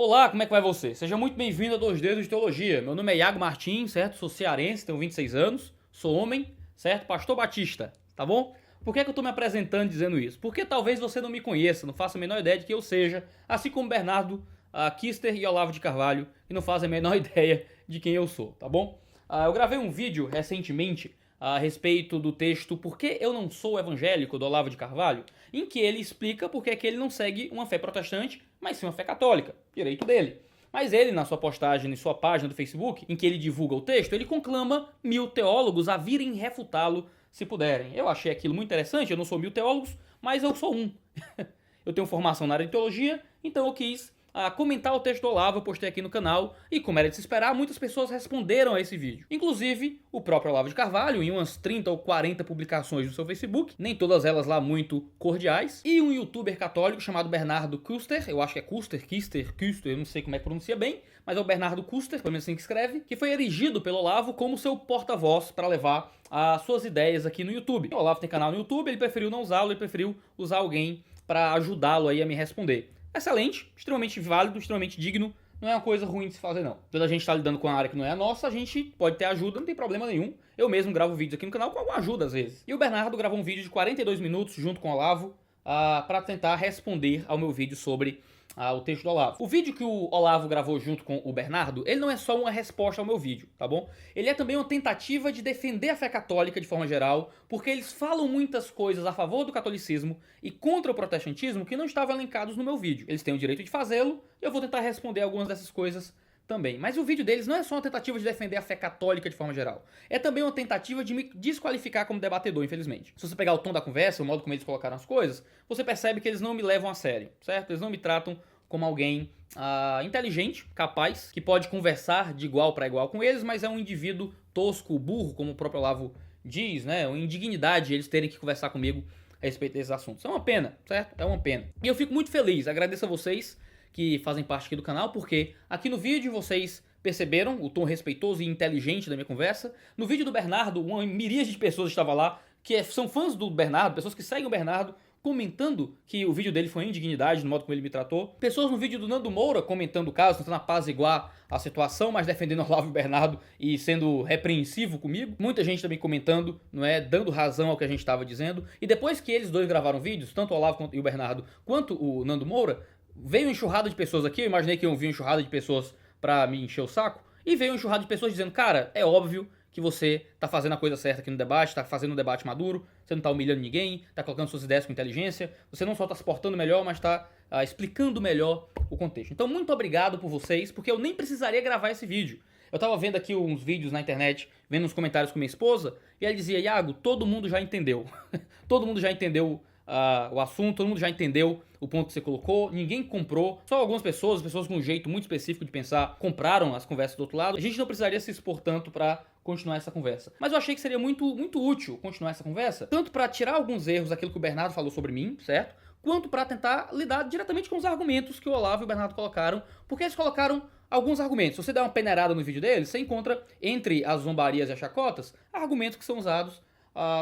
Olá, como é que vai você? Seja muito bem-vindo a Dois Dedos de Teologia. Meu nome é Iago Martins, certo? Sou cearense, tenho 26 anos, sou homem, certo? Pastor Batista, tá bom? Por que é que eu tô me apresentando dizendo isso? Porque talvez você não me conheça, não faça a menor ideia de que eu seja, assim como Bernardo Kister e Olavo de Carvalho, que não fazem a menor ideia de quem eu sou, tá bom? Eu gravei um vídeo recentemente a respeito do texto Por que eu não sou evangélico, do Olavo de Carvalho, em que ele explica por que é que ele não segue uma fé protestante, mas sim uma fé católica, direito dele. Mas ele, na sua postagem, em sua página do Facebook, em que ele divulga o texto, ele conclama 1000 teólogos a virem refutá-lo se puderem. Eu achei aquilo muito interessante, eu não sou 1000 teólogos, mas eu sou um. Eu tenho formação na área de teologia, então eu quis comentar o texto do Olavo, eu postei aqui no canal, e como era de se esperar, muitas pessoas responderam a esse vídeo. Inclusive, o próprio Olavo de Carvalho, em umas 30 ou 40 publicações no seu Facebook, nem todas elas lá muito cordiais, e um youtuber católico chamado Bernardo Kuster, eu acho que é Kuster, eu não sei como é que pronuncia bem, mas é o Bernardo Kuster, pelo menos assim que escreve, que foi erigido pelo Olavo como seu porta-voz para levar as suas ideias aqui no YouTube. O Olavo tem canal no YouTube, ele preferiu não usá-lo, ele preferiu usar alguém para ajudá-lo aí a me responder. Excelente, extremamente válido, extremamente digno, não é uma coisa ruim de se fazer não. Quando a gente tá lidando com uma área que não é a nossa, a gente pode ter ajuda, não tem problema nenhum. Eu mesmo gravo vídeos aqui no canal com alguma ajuda às vezes. E o Bernardo gravou um vídeo de 42 minutos junto com o Olavo para tentar responder ao meu vídeo sobre o texto do Olavo. O vídeo que o Olavo gravou junto com o Bernardo, ele não é só uma resposta ao meu vídeo, tá bom? Ele é também uma tentativa de defender a fé católica de forma geral, porque eles falam muitas coisas a favor do catolicismo e contra o protestantismo que não estavam elencados no meu vídeo. Eles têm o direito de fazê-lo, e eu vou tentar responder algumas dessas coisas também. Mas o vídeo deles não é só uma tentativa de defender a fé católica de forma geral. É também uma tentativa de me desqualificar como debatedor, infelizmente. Se você pegar o tom da conversa, o modo como eles colocaram as coisas, você percebe que eles não me levam a sério, certo? Eles não me tratam como alguém inteligente, capaz, que pode conversar de igual para igual com eles, mas é um indivíduo tosco, burro, como o próprio Olavo diz, né? Uma indignidade eles terem que conversar comigo a respeito desses assuntos. É uma pena, certo? É uma pena. E eu fico muito feliz, agradeço a vocês que fazem parte aqui do canal, porque aqui no vídeo vocês perceberam o tom respeitoso e inteligente da minha conversa. No vídeo do Bernardo, uma miríade de pessoas estava lá, que são fãs do Bernardo, pessoas que seguem o Bernardo, comentando que o vídeo dele foi uma indignidade no modo como ele me tratou. Pessoas no vídeo do Nando Moura comentando o caso, tentando apaziguar a situação, mas defendendo o Olavo e o Bernardo e sendo repreensivo comigo. Muita gente também comentando, não é, dando razão ao que a gente estava dizendo. E depois que eles dois gravaram vídeos, tanto o Olavo e o Bernardo, quanto o Nando Moura, veio uma enxurrada de pessoas aqui, eu imaginei que iam vir uma enxurrada de pessoas pra me encher o saco, e veio uma enxurrada de pessoas dizendo, cara, é óbvio que você tá fazendo a coisa certa aqui no debate, tá fazendo um debate maduro, você não tá humilhando ninguém, tá colocando suas ideias com inteligência, você não só tá se portando melhor, mas tá explicando melhor o contexto. Então muito obrigado por vocês, porque eu nem precisaria gravar esse vídeo. Eu tava vendo aqui uns vídeos na internet, vendo uns comentários com minha esposa, e ela dizia, Iago, todo mundo já entendeu. Todo mundo já entendeu o assunto, todo mundo já entendeu o ponto que você colocou, ninguém comprou, só algumas pessoas com um jeito muito específico de pensar, compraram as conversas do outro lado. A gente não precisaria se expor tanto pra continuar essa conversa. Mas eu achei que seria muito útil continuar essa conversa, tanto pra tirar alguns erros daquilo que o Bernardo falou sobre mim, certo? Quanto pra tentar lidar diretamente com os argumentos que o Olavo e o Bernardo colocaram, porque eles colocaram alguns argumentos. Se você der uma peneirada no vídeo deles, você encontra, entre as zombarias e as chacotas, argumentos que são usados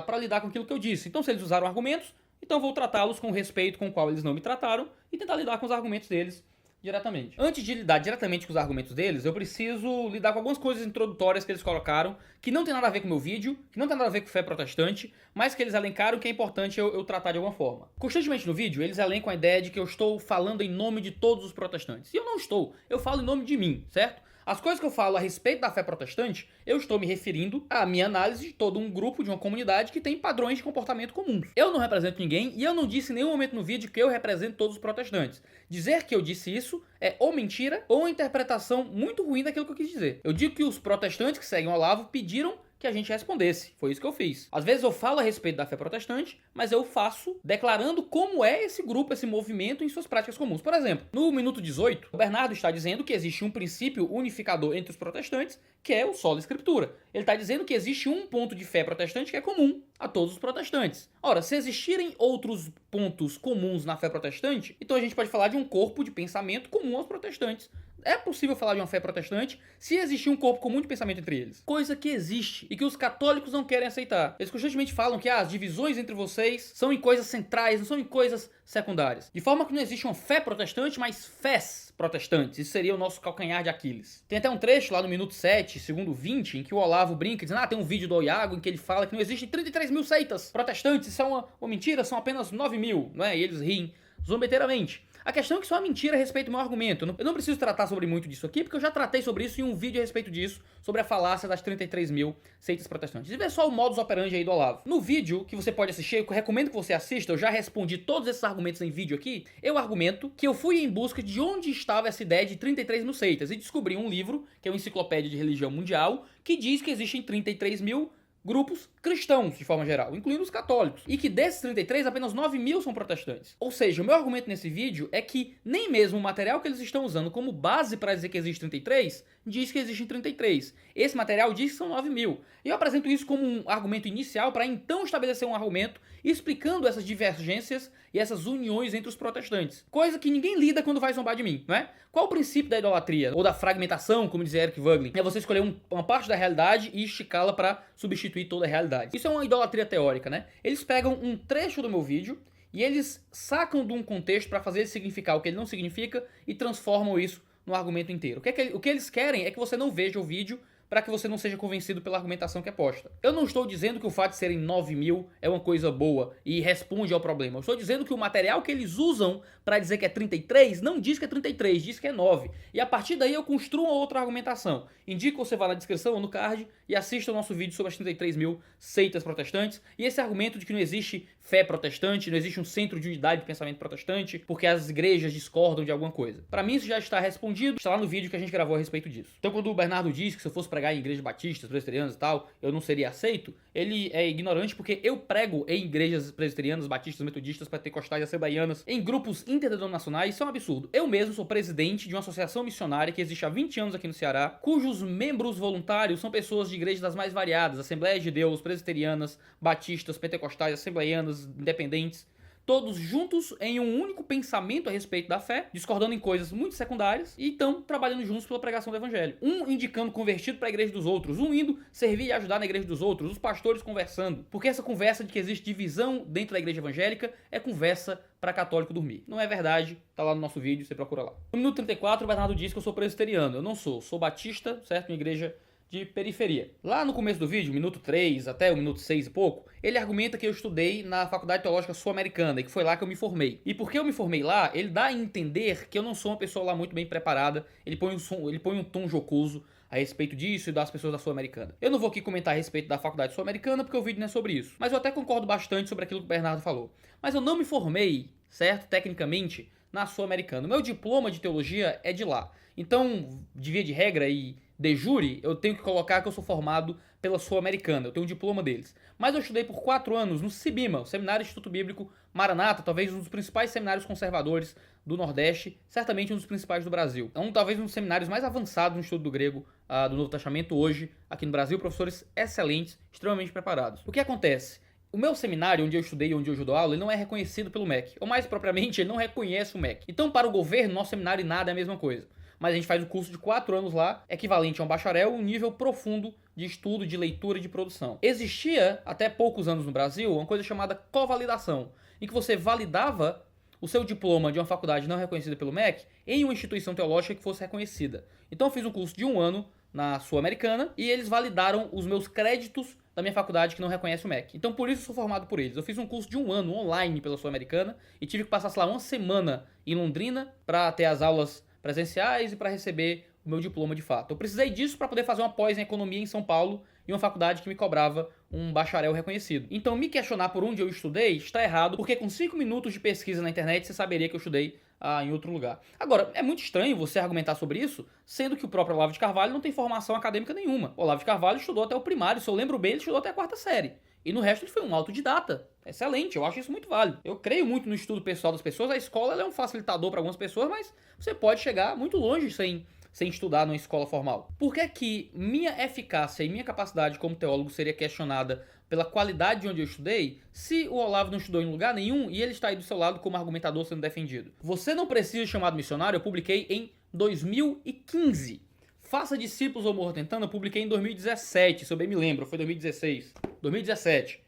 pra lidar com aquilo que eu disse. Então, se eles usaram argumentos, então vou tratá-los com o respeito com o qual eles não me trataram e tentar lidar com os argumentos deles diretamente. Antes de lidar diretamente com os argumentos deles, eu preciso lidar com algumas coisas introdutórias que eles colocaram, que não tem nada a ver com o meu vídeo, que não tem nada a ver com fé protestante, mas que eles elencaram que é importante eu tratar de alguma forma. Constantemente no vídeo, eles elencam a ideia de que eu estou falando em nome de todos os protestantes. E eu não estou, eu falo em nome de mim, certo? As coisas que eu falo a respeito da fé protestante, eu estou me referindo à minha análise de todo um grupo, de uma comunidade que tem padrões de comportamento comuns. Eu não represento ninguém e eu não disse em nenhum momento no vídeo que eu represento todos os protestantes. Dizer que eu disse isso é ou mentira ou uma interpretação muito ruim daquilo que eu quis dizer. Eu digo que os protestantes que seguem o Olavo pediram que a gente respondesse. Foi isso que eu fiz. Às vezes eu falo a respeito da fé protestante, mas eu faço declarando como é esse grupo, esse movimento em suas práticas comuns. Por exemplo, no minuto 18, o Bernardo está dizendo que existe um princípio unificador entre os protestantes, que é o sola escritura. Ele está dizendo que existe um ponto de fé protestante que é comum a todos os protestantes. Ora, se existirem outros pontos comuns na fé protestante, então a gente pode falar de um corpo de pensamento comum aos protestantes É possível falar de uma fé protestante se existir um corpo comum de pensamento entre eles. Coisa que existe e que os católicos não querem aceitar. Eles constantemente falam que as divisões entre vocês são em coisas centrais, não são em coisas secundárias. De forma que não existe uma fé protestante, mas fés protestantes. Isso seria o nosso calcanhar de Aquiles. Tem até um trecho lá no minuto 7, segundo 20, em que o Olavo brinca, dizendo, tem um vídeo do Iago em que ele fala que não existem 33 mil seitas protestantes, isso é uma mentira, são apenas 9 mil, não é? E eles riem zombeteiramente. A questão é que isso é uma mentira a respeito do meu argumento. Eu não preciso tratar sobre muito disso aqui, porque eu já tratei sobre isso em um vídeo a respeito disso, sobre a falácia das 33 mil seitas protestantes. E vê só o modus operandi aí do Olavo. No vídeo que você pode assistir, eu recomendo que você assista, eu já respondi todos esses argumentos em vídeo aqui, eu argumento que eu fui em busca de onde estava essa ideia de 33 mil seitas, e descobri um livro, que é uma enciclopédia de religião mundial, que diz que existem 33 mil grupos cristãos, de forma geral, incluindo os católicos, e que desses 33, apenas 9 mil são protestantes. Ou seja, o meu argumento nesse vídeo é que nem mesmo o material que eles estão usando como base para dizer que existe 33, diz que existem 33. Esse material diz que são 9 mil. E eu apresento isso como um argumento inicial para então estabelecer um argumento explicando essas divergências e essas uniões entre os protestantes. Coisa que ninguém lida quando vai zombar de mim, não é? Qual o princípio da idolatria, ou da fragmentação, como dizia Eric Voegelin? É você escolher uma parte da realidade e esticá-la para substituir toda a realidade. Isso é uma idolatria teórica, né? Eles pegam um trecho do meu vídeo e eles sacam de um contexto para fazer ele significar o que ele não significa e transformam isso no argumento inteiro. O que eles querem é que você não veja o vídeo para que você não seja convencido pela argumentação que é posta. Eu não estou dizendo que o fato de serem 9 mil é uma coisa boa e responde ao problema. Eu estou dizendo que o material que eles usam para dizer que é 33 não diz que é 33, diz que é 9. E a partir daí eu construo uma outra argumentação. Indico que você vá na descrição ou no card e assista o nosso vídeo sobre as 33 mil seitas protestantes. E esse argumento de que não existe fé protestante, não existe um centro de unidade de pensamento protestante, porque as igrejas discordam de alguma coisa. Para mim isso já está respondido, está lá no vídeo que a gente gravou a respeito disso. Então quando o Bernardo diz que se eu fosse pregar em igrejas batistas, presbiterianas e tal, eu não seria aceito, ele é ignorante porque eu prego em igrejas presbiterianas, batistas, metodistas, pentecostais, assembleianas, em grupos interdenominacionais. Isso é um absurdo. Eu mesmo sou presidente de uma associação missionária que existe há 20 anos aqui no Ceará, cujos membros voluntários são pessoas de igrejas das mais variadas, Assembleias de Deus, presbiterianas, batistas, pentecostais, assembleianas, independentes, todos juntos em um único pensamento a respeito da fé, discordando em coisas muito secundárias, e então trabalhando juntos pela pregação do evangelho. Um indicando convertido para a igreja dos outros, um indo servir e ajudar na igreja dos outros, os pastores conversando. Porque essa conversa de que existe divisão dentro da igreja evangélica é conversa para católico dormir. Não é verdade, tá lá no nosso vídeo, você procura lá. No minuto 34, o Bernardo diz que eu sou presbiteriano. Eu não sou batista, certo? Uma igreja de periferia. Lá no começo do vídeo, minuto 3 até o minuto 6 e pouco, ele argumenta que eu estudei na Faculdade Teológica Sul-Americana e que foi lá que eu me formei. E porque eu me formei lá, ele dá a entender que eu não sou uma pessoa lá muito bem preparada, ele põe um tom jocoso a respeito disso e das pessoas da Sul-Americana. Eu não vou aqui comentar a respeito da Faculdade Sul-Americana porque o vídeo não é sobre isso, mas eu até concordo bastante sobre aquilo que o Bernardo falou. Mas eu não me formei, certo, tecnicamente, na Sul-Americana. O meu diploma de teologia é de lá. Então, de via de regra e de jure, eu tenho que colocar que eu sou formado pela Sul-Americana, eu tenho um diploma deles. Mas eu estudei por 4 anos no SIBIMA, o Seminário Instituto Bíblico Maranata, talvez um dos principais seminários conservadores do Nordeste, certamente um dos principais do Brasil. Talvez um dos seminários mais avançados no estudo do grego do Novo Testamento hoje, aqui no Brasil, professores excelentes, extremamente preparados. O que acontece? O meu seminário, onde eu estudei e onde eu dou aula, ele não é reconhecido pelo MEC. Ou mais propriamente, ele não reconhece o MEC. Então, para o governo, nosso seminário e nada é a mesma coisa. Mas a gente faz o curso de 4 anos lá, equivalente a um bacharel, um nível profundo de estudo, de leitura e de produção. Existia, até poucos anos no Brasil, uma coisa chamada covalidação, em que você validava o seu diploma de uma faculdade não reconhecida pelo MEC em uma instituição teológica que fosse reconhecida. Então eu fiz um curso de 1 ano na Sul-Americana e eles validaram os meus créditos da minha faculdade que não reconhece o MEC. Então por isso eu sou formado por eles. Eu fiz um curso de 1 ano online pela Sul-Americana e tive que passar, sei lá, uma semana em Londrina para ter as aulas presenciais e para receber o meu diploma de fato. Eu precisei disso para poder fazer uma pós em economia em São Paulo, em uma faculdade que me cobrava um bacharel reconhecido. Então me questionar por onde eu estudei está errado, porque com 5 minutos de pesquisa na internet você saberia que eu estudei em outro lugar. Agora, é muito estranho você argumentar sobre isso, sendo que o próprio Olavo de Carvalho não tem formação acadêmica nenhuma. O Olavo de Carvalho estudou até o primário, se eu lembro bem, ele estudou até a 4ª série. E no resto ele foi um autodidata. Excelente, eu acho isso muito válido. Eu creio muito no estudo pessoal das pessoas. A escola ela é um facilitador para algumas pessoas, mas você pode chegar muito longe sem estudar numa escola formal. Por que que minha eficácia e minha capacidade como teólogo seria questionada pela qualidade de onde eu estudei, se o Olavo não estudou em lugar nenhum e ele está aí do seu lado como argumentador sendo defendido? Você não precisa de chamado missionário, eu publiquei em 2015. Faça Discípulos ou Morra Tentando, eu publiquei em 2017, se eu bem me lembro, foi 2016. 2017.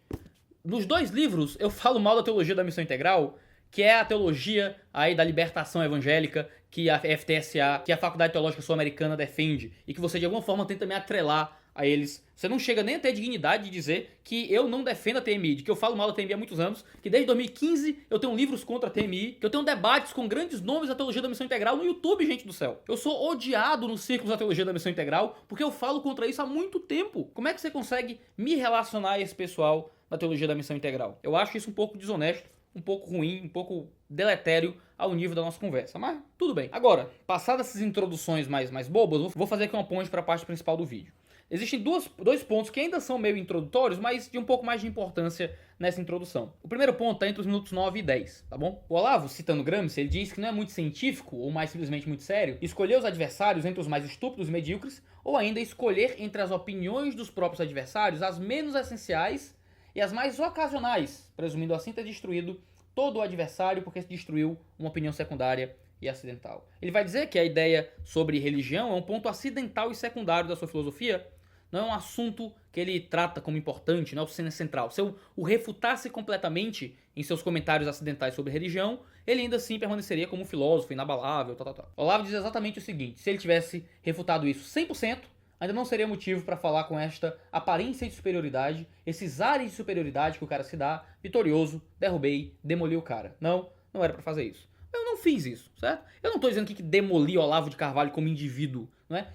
Nos dois livros eu falo mal da teologia da missão integral, que é a teologia aí da libertação evangélica que a FTSA, que a Faculdade Teológica Sul-Americana defende, e que você de alguma forma tenta me atrelar a eles. Você não chega nem a ter dignidade de dizer que eu não defendo a TMI, de que eu falo mal da TMI há muitos anos, que desde 2015 eu tenho livros contra a TMI, que eu tenho debates com grandes nomes da teologia da missão integral no YouTube, gente do céu. Eu sou odiado nos círculos da teologia da missão integral porque eu falo contra isso há muito tempo. Como é que você consegue me relacionar a esse pessoal da teologia da missão integral? Eu acho isso um pouco desonesto, um pouco ruim, um pouco deletério ao nível da nossa conversa, mas tudo bem. Agora, passadas essas introduções mais bobas, vou fazer aqui uma ponte para a parte principal do vídeo. Existem dois pontos que ainda são meio introdutórios, mas de um pouco mais de importância nessa introdução. O primeiro ponto está entre os minutos 9 e 10, tá bom? O Olavo, citando Gramsci, ele diz que não é muito científico, ou mais simplesmente muito sério, escolher os adversários entre os mais estúpidos e medíocres, ou ainda escolher entre as opiniões dos próprios adversários as menos essenciais e as mais ocasionais, presumindo assim ter destruído todo o adversário porque se destruiu uma opinião secundária e acidental. Ele vai dizer que a ideia sobre religião é um ponto acidental e secundário da sua filosofia, não é um assunto que ele trata como importante, não é o central. Se eu o refutasse completamente em seus comentários acidentais sobre religião, ele ainda assim permaneceria como um filósofo inabalável, tal. Olavo diz exatamente o seguinte: se ele tivesse refutado isso 100%, ainda não seria motivo para falar com esta aparência de superioridade, esses ares de superioridade que o cara se dá, vitorioso, derrubei, demoli o cara. Não era para fazer isso. Eu não fiz isso, certo? Eu não estou dizendo aqui que demoli Olavo de Carvalho como indivíduo, não é?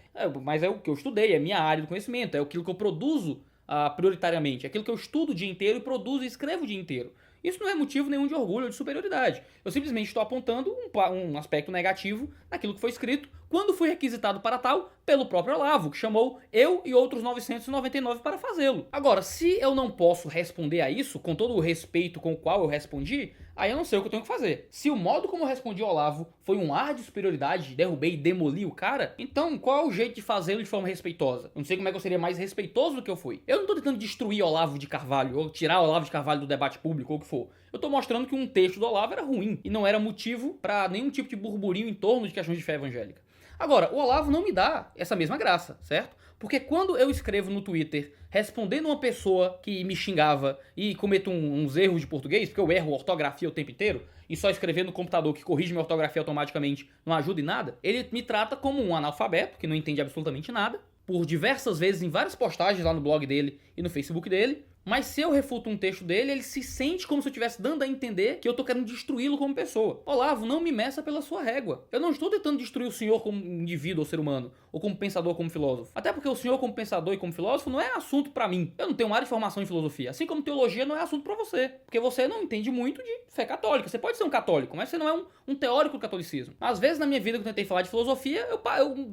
Mas é o que eu estudei, é minha área do conhecimento, é aquilo que eu produzo prioritariamente, é aquilo que eu estudo o dia inteiro e produzo e escrevo o dia inteiro. Isso não é motivo nenhum de orgulho ou de superioridade. Eu simplesmente estou apontando um aspecto negativo naquilo que foi escrito quando fui requisitado para tal pelo próprio Olavo, que chamou eu e outros 999 para fazê-lo. Agora, se eu não posso responder a isso, com todo o respeito com o qual eu respondi, aí eu não sei o que eu tenho que fazer. Se o modo como eu respondi ao Olavo foi um ar de superioridade, derrubei e demoli o cara, então qual é o jeito de fazê-lo de forma respeitosa? Eu não sei como é que eu seria mais respeitoso do que eu fui. Eu não estou tentando destruir Olavo de Carvalho, ou tirar Olavo de Carvalho do debate público, ou o que for. Eu estou mostrando que um texto do Olavo era ruim, e não era motivo para nenhum tipo de burburinho em torno de questões de fé evangélica. Agora, o Olavo não me dá essa mesma graça, certo? Porque quando eu escrevo no Twitter respondendo uma pessoa que me xingava e cometo uns erros de português, porque eu erro ortografia o tempo inteiro, e só escrever no computador que corrige minha ortografia automaticamente não ajuda em nada, ele me trata como um analfabeto, que não entende absolutamente nada, por diversas vezes em várias postagens lá no blog dele e no Facebook dele. Mas se eu refuto um texto dele, ele se sente como se eu estivesse dando a entender que eu tô querendo destruí-lo como pessoa. Olavo, não me meça pela sua régua. Eu não estou tentando destruir o senhor como indivíduo ou ser humano, ou como pensador, como filósofo. Até porque o senhor como pensador e como filósofo não é assunto pra mim. Eu não tenho área de formação em filosofia. Assim como teologia não é assunto pra você. Porque você não entende muito de fé católica. Você pode ser um católico, mas você não é um teórico do catolicismo. Às vezes na minha vida que eu tentei falar de filosofia, eu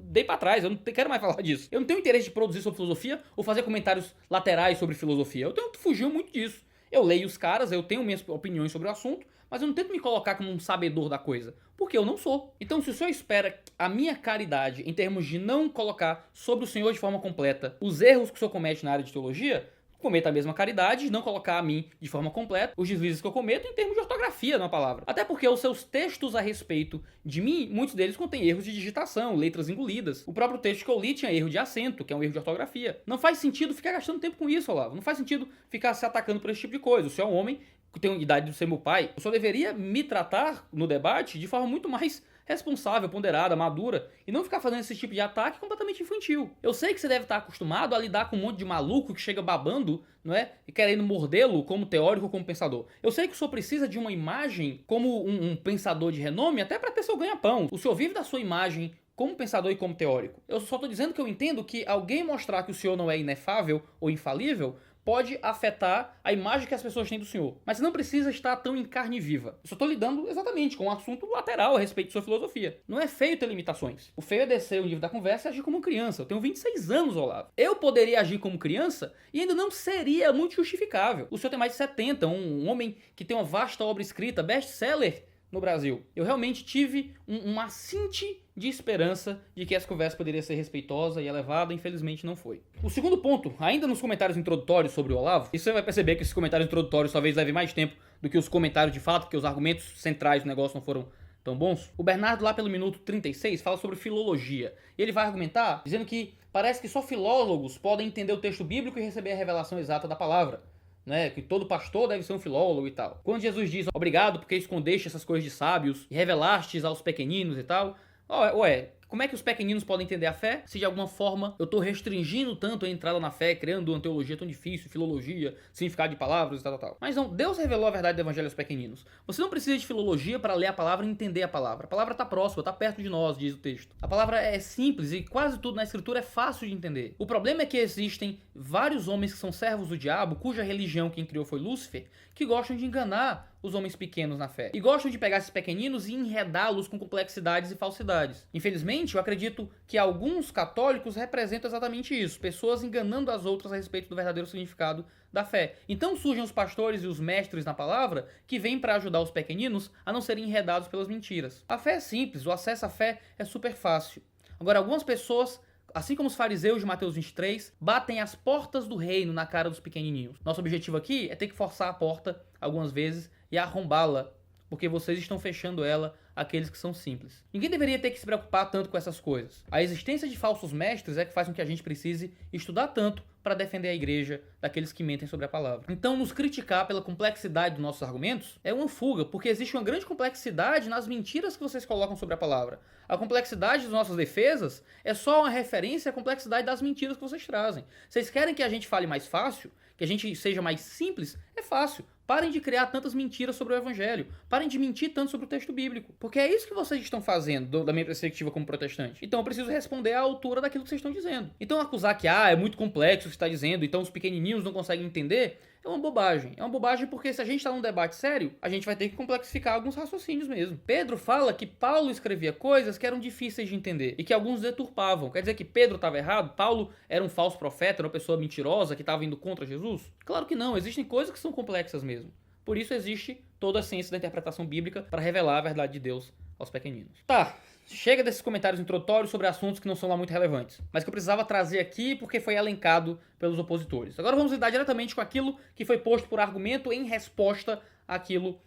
dei pra trás. Eu não quero mais falar disso. Eu não tenho interesse de produzir sobre filosofia ou fazer comentários laterais sobre filosofia. Fugiu muito disso. Eu leio os caras, eu tenho minhas opiniões sobre o assunto, mas eu não tento me colocar como um sabedor da coisa, porque eu não sou. Então, se o senhor espera a minha caridade em termos de não colocar sobre o senhor de forma completa os erros que o senhor comete na área de teologia, cometa a mesma caridade de não colocar a mim de forma completa os deslizes que eu cometo em termos de ortografia na palavra. Até porque os seus textos a respeito de mim, muitos deles contêm erros de digitação, letras engolidas. O próprio texto que eu li tinha erro de acento, que é um erro de ortografia. Não faz sentido ficar gastando tempo com isso, Olavo. Não faz sentido ficar se atacando por esse tipo de coisa. O senhor é um homem que tem a idade de ser meu pai. O senhor deveria me tratar no debate de forma muito mais responsável, ponderada, madura, e não ficar fazendo esse tipo de ataque completamente infantil. Eu sei que você deve estar acostumado a lidar com um monte de maluco que chega babando, não é? E querendo mordê-lo como teórico ou como pensador. Eu sei que o senhor precisa de uma imagem como um pensador de renome até para ter seu ganha-pão. O senhor vive da sua imagem como pensador e como teórico. Eu só estou dizendo que eu entendo que alguém mostrar que o senhor não é inefável ou infalível pode afetar a imagem que as pessoas têm do senhor. Mas você não precisa estar tão em carne viva. Eu só estou lidando exatamente com um assunto lateral a respeito de sua filosofia. Não é feio ter limitações. O feio é descer o nível da conversa e agir como criança. Eu tenho 26 anos, Olavo. Eu poderia agir como criança e ainda não seria muito justificável. O senhor tem mais de 70, um homem que tem uma vasta obra escrita, best-seller no Brasil. Eu realmente tive um assinte de esperança de que essa conversa poderia ser respeitosa e elevada, infelizmente não foi. O segundo ponto, ainda nos comentários introdutórios sobre o Olavo, e você vai perceber que esses comentários introdutórios talvez levem mais tempo do que os comentários de fato, porque os argumentos centrais do negócio não foram tão bons? O Bernardo, lá pelo minuto 36, fala sobre filologia. E ele vai argumentar dizendo que parece que só filólogos podem entender o texto bíblico e receber a revelação exata da palavra. Né, que todo pastor deve ser um filólogo e tal. Quando Jesus diz, obrigado porque escondeste essas coisas de sábios e revelastes aos pequeninos e tal. Ué, como é que os pequeninos podem entender a fé se de alguma forma eu estou restringindo tanto a entrada na fé, criando uma teologia tão difícil, filologia, significado de palavras e tal. Mas não, Deus revelou a verdade do evangelho aos pequeninos. Você não precisa de filologia para ler a palavra e entender a palavra. A palavra está próxima, está perto de nós, diz o texto. A palavra é simples e quase tudo na escritura é fácil de entender. O problema é que existem vários homens que são servos do diabo, cuja religião quem criou foi Lúcifer, que gostam de enganar os homens pequenos na fé. E gostam de pegar esses pequeninos e enredá-los com complexidades e falsidades. Infelizmente, eu acredito que alguns católicos representam exatamente isso. Pessoas enganando as outras a respeito do verdadeiro significado da fé. Então surgem os pastores e os mestres na palavra que vêm para ajudar os pequeninos a não serem enredados pelas mentiras. A fé é simples, o acesso à fé é super fácil. Agora, algumas pessoas, assim como os fariseus de Mateus 23, batem as portas do reino na cara dos pequenininhos. Nosso objetivo aqui é ter que forçar a porta algumas vezes e arrombá-la, porque vocês estão fechando ela àqueles que são simples. Ninguém deveria ter que se preocupar tanto com essas coisas. A existência de falsos mestres é que faz com que a gente precise estudar tanto para defender a igreja daqueles que mentem sobre a palavra. Então, nos criticar pela complexidade dos nossos argumentos é uma fuga, porque existe uma grande complexidade nas mentiras que vocês colocam sobre a palavra. A complexidade das nossas defesas é só uma referência à complexidade das mentiras que vocês trazem. Vocês querem que a gente fale mais fácil? Que a gente seja mais simples? É fácil. Parem de criar tantas mentiras sobre o evangelho. Parem de mentir tanto sobre o texto bíblico. Porque é isso que vocês estão fazendo da minha perspectiva como protestante. Então eu preciso responder à altura daquilo que vocês estão dizendo. Então acusar que é muito complexo o que você está dizendo, então os pequenininhos não conseguem entender, é uma bobagem. É uma bobagem porque se a gente está num debate sério, a gente vai ter que complexificar alguns raciocínios mesmo. Pedro fala que Paulo escrevia coisas que eram difíceis de entender e que alguns deturpavam. Quer dizer que Pedro estava errado? Paulo era um falso profeta, era uma pessoa mentirosa que estava indo contra Jesus? Claro que não. Existem coisas que são complexas mesmo. Por isso existe toda a ciência da interpretação bíblica para revelar a verdade de Deus aos pequeninos. Tá, chega desses comentários introdutórios sobre assuntos que não são lá muito relevantes, mas que eu precisava trazer aqui porque foi elencado pelos opositores. Agora vamos lidar diretamente com aquilo que foi posto por argumento em resposta àquilo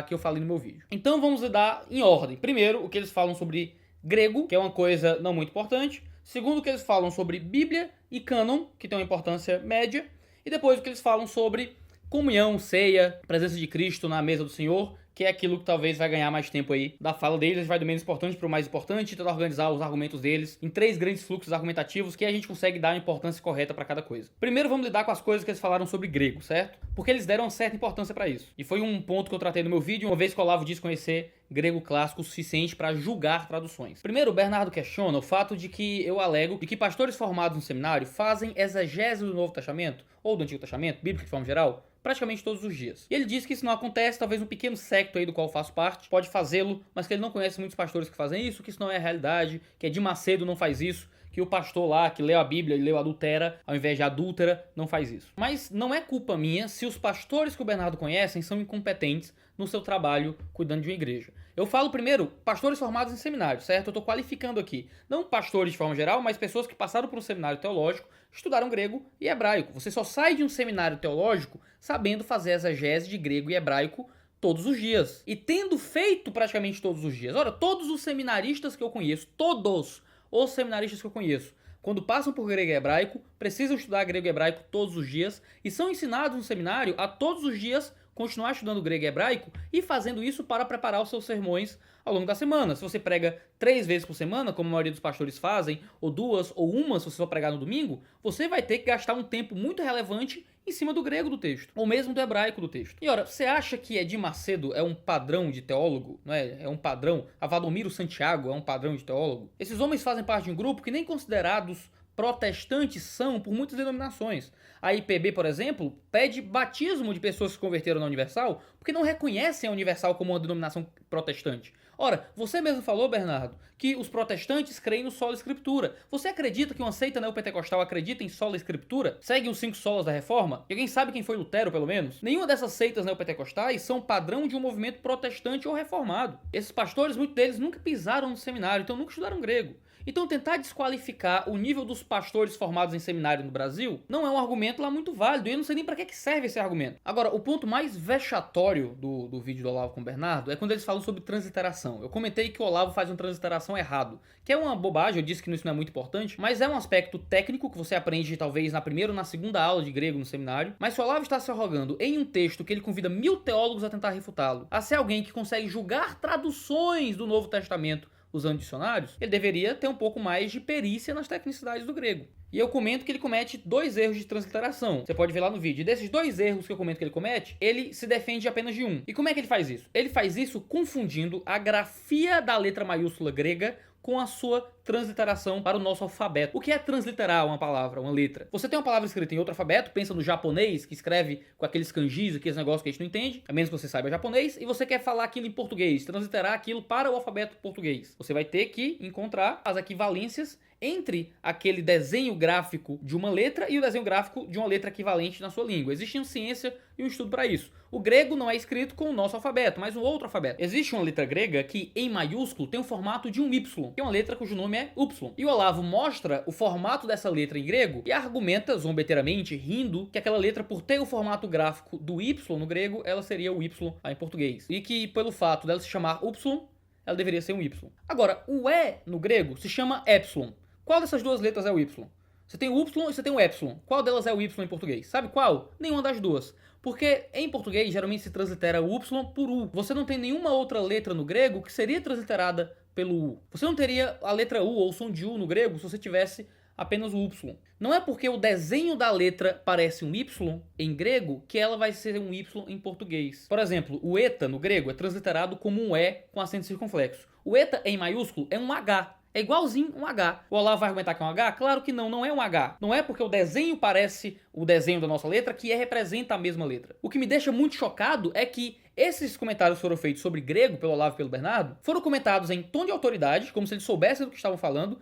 que eu falei no meu vídeo. Então vamos lidar em ordem. Primeiro, o que eles falam sobre grego, que é uma coisa não muito importante. Segundo, o que eles falam sobre Bíblia e cânon, que tem uma importância média. E depois o que eles falam sobre comunhão, ceia, presença de Cristo na mesa do Senhor, que é aquilo que talvez vai ganhar mais tempo aí da fala deles. A gente vai do menos importante para o mais importante e tentar organizar os argumentos deles em 3 grandes fluxos argumentativos que a gente consegue dar a importância correta para cada coisa. Primeiro vamos lidar com as coisas que eles falaram sobre grego, certo? Porque eles deram uma certa importância para isso. E foi um ponto que eu tratei no meu vídeo, uma vez que o Olavo disse conhecer grego clássico o suficiente para julgar traduções. Primeiro, o Bernardo questiona o fato de que eu alego de que pastores formados no seminário fazem exegese do Novo Testamento, ou do Antigo Testamento, bíblico de forma geral, praticamente todos os dias. E ele diz que isso não acontece, talvez um pequeno secto aí do qual eu faço parte pode fazê-lo, mas que ele não conhece muitos pastores que fazem isso, que isso não é a realidade, que de Macedo não faz isso, que o pastor lá que leu a Bíblia e leu adultera, ao invés de adúltera, não faz isso. Mas não é culpa minha se os pastores que o Bernardo conhecem são incompetentes no seu trabalho cuidando de uma igreja. Eu falo primeiro, pastores formados em seminário, certo? Eu estou qualificando aqui. Não pastores de forma geral, mas pessoas que passaram por um seminário teológico, estudaram grego e hebraico. Você só sai de um seminário teológico sabendo fazer exegese de grego e hebraico todos os dias. E tendo feito praticamente todos os dias. Ora, todos os seminaristas que eu conheço, todos os seminaristas que eu conheço, quando passam por grego e hebraico, precisam estudar grego e hebraico todos os dias e são ensinados no seminário a todos os dias continuar estudando grego e hebraico e fazendo isso para preparar os seus sermões ao longo da semana. Se você prega 3 vezes por semana, como a maioria dos pastores fazem, ou 2 ou uma, se você só pregar no domingo, você vai ter que gastar um tempo muito relevante em cima do grego do texto, ou mesmo do hebraico do texto. E ora, você acha que Edir Macedo é um padrão de teólogo? Não é? É um padrão? A Valdomiro Santiago é um padrão de teólogo? Esses homens fazem parte de um grupo que nem considerados protestantes são por muitas denominações. A IPB, por exemplo, pede batismo de pessoas que se converteram na Universal porque não reconhecem a Universal como uma denominação protestante. Ora, você mesmo falou, Bernardo, que os protestantes creem no sola escritura. Você acredita que uma seita neopentecostal acredita em sola escritura? Segue os 5 solas da Reforma? E alguém sabe quem foi Lutero, pelo menos? Nenhuma dessas seitas neopentecostais são padrão de um movimento protestante ou reformado. Esses pastores, muitos deles nunca pisaram no seminário, então nunca estudaram grego. Então tentar desqualificar o nível dos pastores formados em seminário no Brasil não é um argumento lá muito válido, e eu não sei nem para que serve esse argumento. Agora, o ponto mais vexatório do vídeo do Olavo com o Bernardo é quando eles falam sobre transliteração. Eu comentei que o Olavo faz uma transliteração errado, que é uma bobagem, eu disse que isso não é muito importante, mas é um aspecto técnico que você aprende talvez na primeira ou na segunda aula de grego no seminário. Mas se o Olavo está se arrogando em um texto que ele convida 1000 teólogos a tentar refutá-lo, a ser alguém que consegue julgar traduções do Novo Testamento usando dicionários, ele deveria ter um pouco mais de perícia nas tecnicidades do grego. E eu comento que ele comete 2 erros de transliteração. Você pode ver lá no vídeo. E desses 2 erros que eu comento que ele comete, ele se defende apenas de um. E como é que ele faz isso? Ele faz isso confundindo a grafia da letra maiúscula grega com a sua transliteração para o nosso alfabeto. O que é transliterar uma palavra, uma letra? Você tem uma palavra escrita em outro alfabeto, pensa no japonês, que escreve com aqueles kanjis, aqueles negócios que a gente não entende, a menos que você saiba japonês, e você quer falar aquilo em português, transliterar aquilo para o alfabeto português. Você vai ter que encontrar as equivalências entre aquele desenho gráfico de uma letra e o desenho gráfico de uma letra equivalente na sua língua. Existe uma ciência e um estudo para isso. O grego não é escrito com o nosso alfabeto, mas um outro alfabeto. Existe uma letra grega que, em maiúsculo, tem o formato de um Y, que é uma letra cujo nome é Y. E o Olavo mostra o formato dessa letra em grego e argumenta zombeteiramente, rindo, que aquela letra, por ter o formato gráfico do Y no grego, ela seria o Y em português. E que, pelo fato dela se chamar Y, ela deveria ser um Y. Agora, o E no grego se chama Epsilon. Qual dessas duas letras é o Y? Você tem o Y e você tem o Epsilon. Qual delas é o Y em português? Sabe qual? Nenhuma das duas. Porque em português geralmente se translitera o Y por U. Você não tem nenhuma outra letra no grego que seria transliterada pelo U. Você não teria a letra U ou o som de U no grego se você tivesse apenas o Y. Não é porque o desenho da letra parece um Y em grego que ela vai ser um Y em português. Por exemplo, o eta no grego é transliterado como um E com acento circunflexo. O eta em maiúsculo é um H. É igualzinho um H. O Olavo vai argumentar que é um H? Claro que não, não é um H. Não é porque o desenho parece o desenho da nossa letra que representa a mesma letra. O que me deixa muito chocado é que esses comentários foram feitos sobre grego pelo Olavo e pelo Bernardo, foram comentados em tom de autoridade, como se eles soubessem do que estavam falando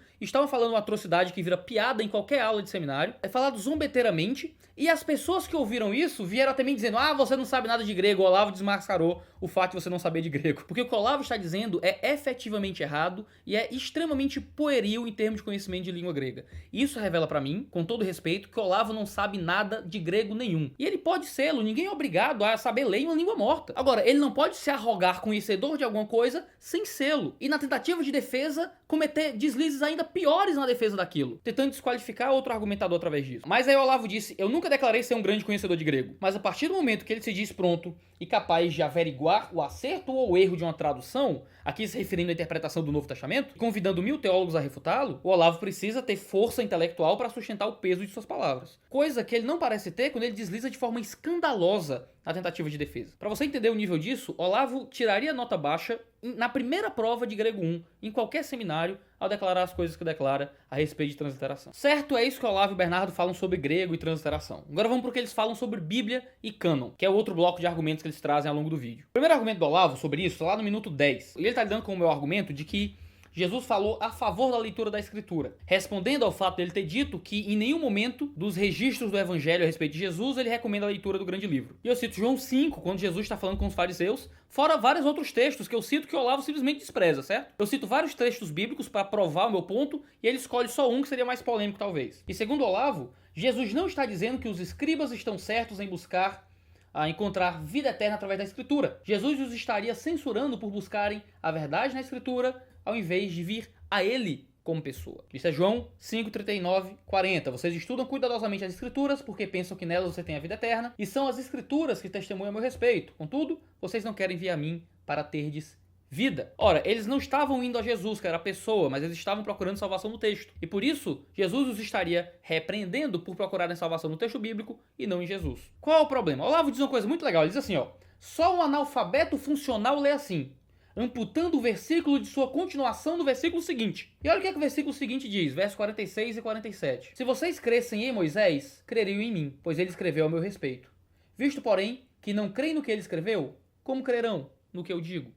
uma atrocidade que vira piada em qualquer aula de seminário, é falado zombeteiramente, e as pessoas que ouviram isso vieram até mim dizendo: ah, você não sabe nada de grego. O Olavo desmascarou o fato de você não saber de grego. Porque o que o Olavo está dizendo é efetivamente errado e é extremamente pueril em termos de conhecimento de língua grega. Isso revela pra mim, com todo respeito, que o Olavo não sabe nada de grego nenhum. E ele pode ser, ninguém é obrigado a saber ler em uma língua morta. Agora, ele não pode se arrogar conhecedor de alguma coisa sem sê-lo. E na tentativa de defesa, cometer deslizes ainda piores na defesa daquilo, tentando desqualificar outro argumentador através disso. Mas aí o Olavo disse: eu nunca declarei ser um grande conhecedor de grego. Mas a partir do momento que ele se diz pronto e capaz de averiguar o acerto ou o erro de uma tradução, aqui se referindo à interpretação do Novo Testamento, convidando 1000 teólogos a refutá-lo, o Olavo precisa ter força intelectual para sustentar o peso de suas palavras. Coisa que ele não parece ter quando ele desliza de forma escandalosa na tentativa de defesa. Para você entender o nível disso, Olavo tiraria nota baixa na primeira prova de grego 1, em qualquer seminário, ao declarar as coisas que declara a respeito de transliteração. Certo, é isso que Olavo e Bernardo falam sobre grego e transliteração. Agora vamos para o que eles falam sobre Bíblia e cânon, que é o outro bloco de argumentos que eles trazem ao longo do vídeo. O primeiro argumento do Olavo sobre isso está lá no minuto 10. E ele está lidando com o meu argumento de que Jesus falou a favor da leitura da Escritura, respondendo ao fato dele ter dito que em nenhum momento dos registros do Evangelho a respeito de Jesus ele recomenda a leitura do grande livro. E eu cito João 5, quando Jesus está falando com os fariseus, fora vários outros textos que eu cito que o Olavo simplesmente despreza, certo? Eu cito vários textos bíblicos para provar o meu ponto e ele escolhe só um que seria mais polêmico talvez. E segundo Olavo, Jesus não está dizendo que os escribas estão certos em buscar a encontrar vida eterna através da Escritura. Jesus os estaria censurando por buscarem a verdade na Escritura ao invés de vir a ele como pessoa. Isso é João 5, 39, 40. Vocês estudam cuidadosamente as Escrituras porque pensam que nelas você tem a vida eterna e são as Escrituras que testemunham a meu respeito. Contudo, vocês não querem vir a mim para terdes vida. Ora, eles não estavam indo a Jesus, que era a pessoa, mas eles estavam procurando salvação no texto. E por isso, Jesus os estaria repreendendo por procurarem salvação no texto bíblico e não em Jesus. Qual é o problema? Olavo diz uma coisa muito legal. Ele diz assim, só um analfabeto funcional lê assim, amputando o versículo de sua continuação no versículo seguinte. E olha o que o versículo seguinte diz, versos 46 e 47. Se vocês crescem em Moisés, creriam em mim, pois ele escreveu a meu respeito. Visto, porém, que não creem no que ele escreveu, como crerão no que eu digo?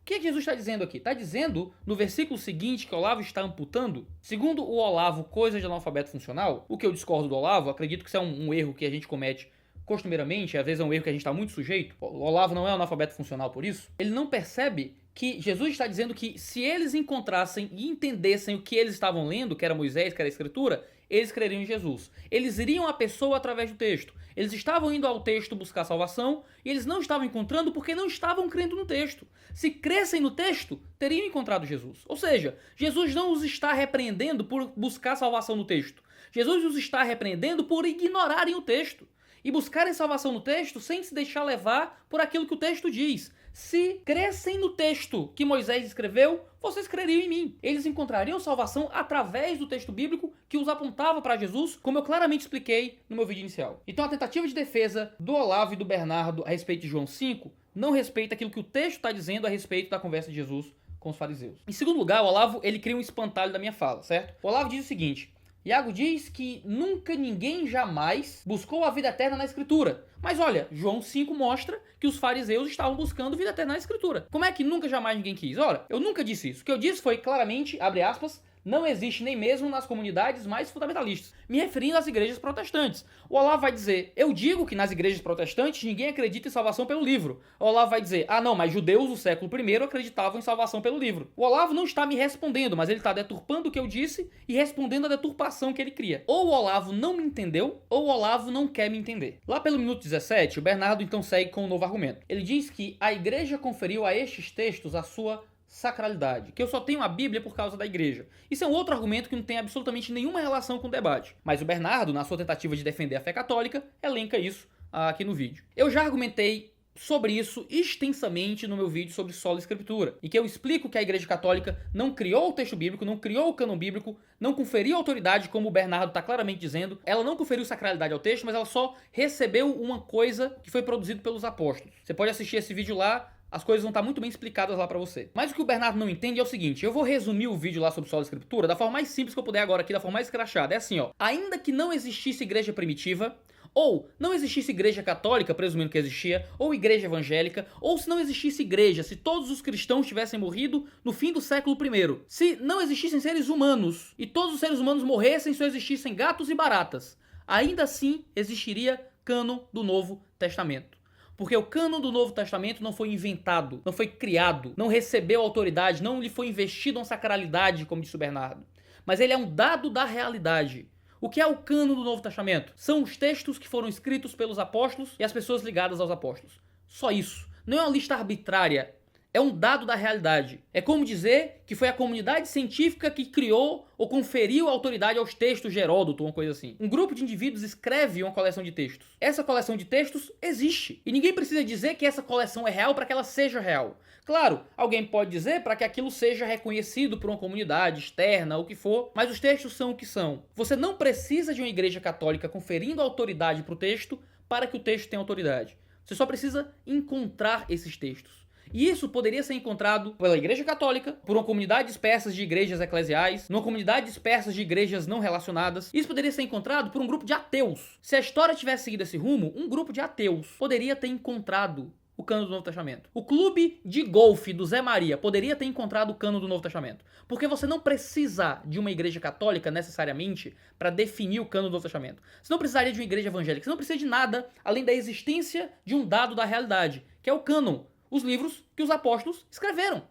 O que Jesus está dizendo aqui? Está dizendo no versículo seguinte que Olavo está amputando, segundo o Olavo, coisa de analfabeto funcional, o que eu discordo do Olavo, acredito que isso é um erro que a gente comete costumeiramente, às vezes é um erro que a gente está muito sujeito. O Olavo não é analfabeto funcional por isso. Ele não percebe que Jesus está dizendo que se eles encontrassem e entendessem o que eles estavam lendo, que era Moisés, que era a Escritura, eles creriam em Jesus. Eles iriam à pessoa através do texto. Eles estavam indo ao texto buscar salvação e eles não estavam encontrando porque não estavam crendo no texto. Se crescem no texto, teriam encontrado Jesus. Ou seja, Jesus não os está repreendendo por buscar salvação no texto. Jesus os está repreendendo por ignorarem o texto e buscarem salvação no texto sem se deixar levar por aquilo que o texto diz. Se crescem no texto que Moisés escreveu, vocês creriam em mim. Eles encontrariam salvação através do texto bíblico que os apontava para Jesus, como eu claramente expliquei no meu vídeo inicial. Então a tentativa de defesa do Olavo e do Bernardo a respeito de João 5 não respeita aquilo que o texto está dizendo a respeito da conversa de Jesus com os fariseus. Em segundo lugar, o Olavo ele cria um espantalho da minha fala, certo? O Olavo diz o seguinte: Iago diz que nunca ninguém jamais buscou a vida eterna na Escritura. Mas olha, João 5 mostra que os fariseus estavam buscando vida eterna na Escritura. Como é que nunca jamais ninguém quis? Olha, eu nunca disse isso. O que eu disse foi claramente, abre aspas, não existe nem mesmo nas comunidades mais fundamentalistas, me referindo às igrejas protestantes. O Olavo vai dizer, eu digo que nas igrejas protestantes ninguém acredita em salvação pelo livro. O Olavo vai dizer, não, mas judeus do século I acreditavam em salvação pelo livro. O Olavo não está me respondendo, mas ele está deturpando o que eu disse e respondendo a deturpação que ele cria. Ou o Olavo não me entendeu, ou o Olavo não quer me entender. Lá pelo minuto 17, o Bernardo então segue com um novo argumento. Ele diz que a igreja conferiu a estes textos a sua sacralidade, que eu só tenho a Bíblia por causa da igreja. Isso é um outro argumento que não tem absolutamente nenhuma relação com o debate. Mas o Bernardo, na sua tentativa de defender a fé católica, elenca isso aqui no vídeo. Eu já argumentei sobre isso extensamente no meu vídeo sobre sola escritura, em que eu explico que a Igreja Católica não criou o texto bíblico, não criou o cânon bíblico, não conferiu autoridade, como o Bernardo está claramente dizendo. Ela não conferiu sacralidade ao texto, mas ela só recebeu uma coisa que foi produzido pelos apóstolos. Você pode assistir esse vídeo lá, as coisas vão estar muito bem explicadas lá pra você. Mas o que o Bernardo não entende é o seguinte, eu vou resumir o vídeo lá sobre sola escritura da forma mais simples que eu puder agora aqui, da forma mais escrachada. É assim, ó. Ainda que não existisse igreja primitiva, ou não existisse igreja católica, presumindo que existia, ou igreja evangélica, ou se não existisse igreja, se todos os cristãos tivessem morrido no fim do século I, se não existissem seres humanos, e todos os seres humanos morressem, só existissem gatos e baratas, ainda assim existiria cânon do Novo Testamento. Porque o cânon do Novo Testamento não foi inventado, não foi criado, não recebeu autoridade, não lhe foi investido uma sacralidade, como disse o Bernardo. Mas ele é um dado da realidade. O que é o cânon do Novo Testamento? São os textos que foram escritos pelos apóstolos e as pessoas ligadas aos apóstolos. Só isso. Não é uma lista arbitrária. É um dado da realidade. É como dizer que foi a comunidade científica que criou ou conferiu autoridade aos textos de Heródoto, uma coisa assim. Um grupo de indivíduos escreve uma coleção de textos. Essa coleção de textos existe. E ninguém precisa dizer que essa coleção é real para que ela seja real. Claro, alguém pode dizer para que aquilo seja reconhecido por uma comunidade externa, ou o que for, mas os textos são o que são. Você não precisa de uma igreja católica conferindo autoridade para o texto para que o texto tenha autoridade. Você só precisa encontrar esses textos. E isso poderia ser encontrado pela Igreja Católica, por uma comunidade dispersa de igrejas eclesiais, numa comunidade dispersa de igrejas não relacionadas. Isso poderia ser encontrado por um grupo de ateus. Se a história tivesse seguido esse rumo, um grupo de ateus poderia ter encontrado o cânon do Novo Testamento. O clube de golfe do Zé Maria poderia ter encontrado o cânon do Novo Testamento. Porque você não precisa de uma igreja católica, necessariamente, para definir o cânon do Novo Testamento. Você não precisaria de uma igreja evangélica. Você não precisa de nada além da existência de um dado da realidade, que é o cânon. Os livros que os apóstolos escreveram.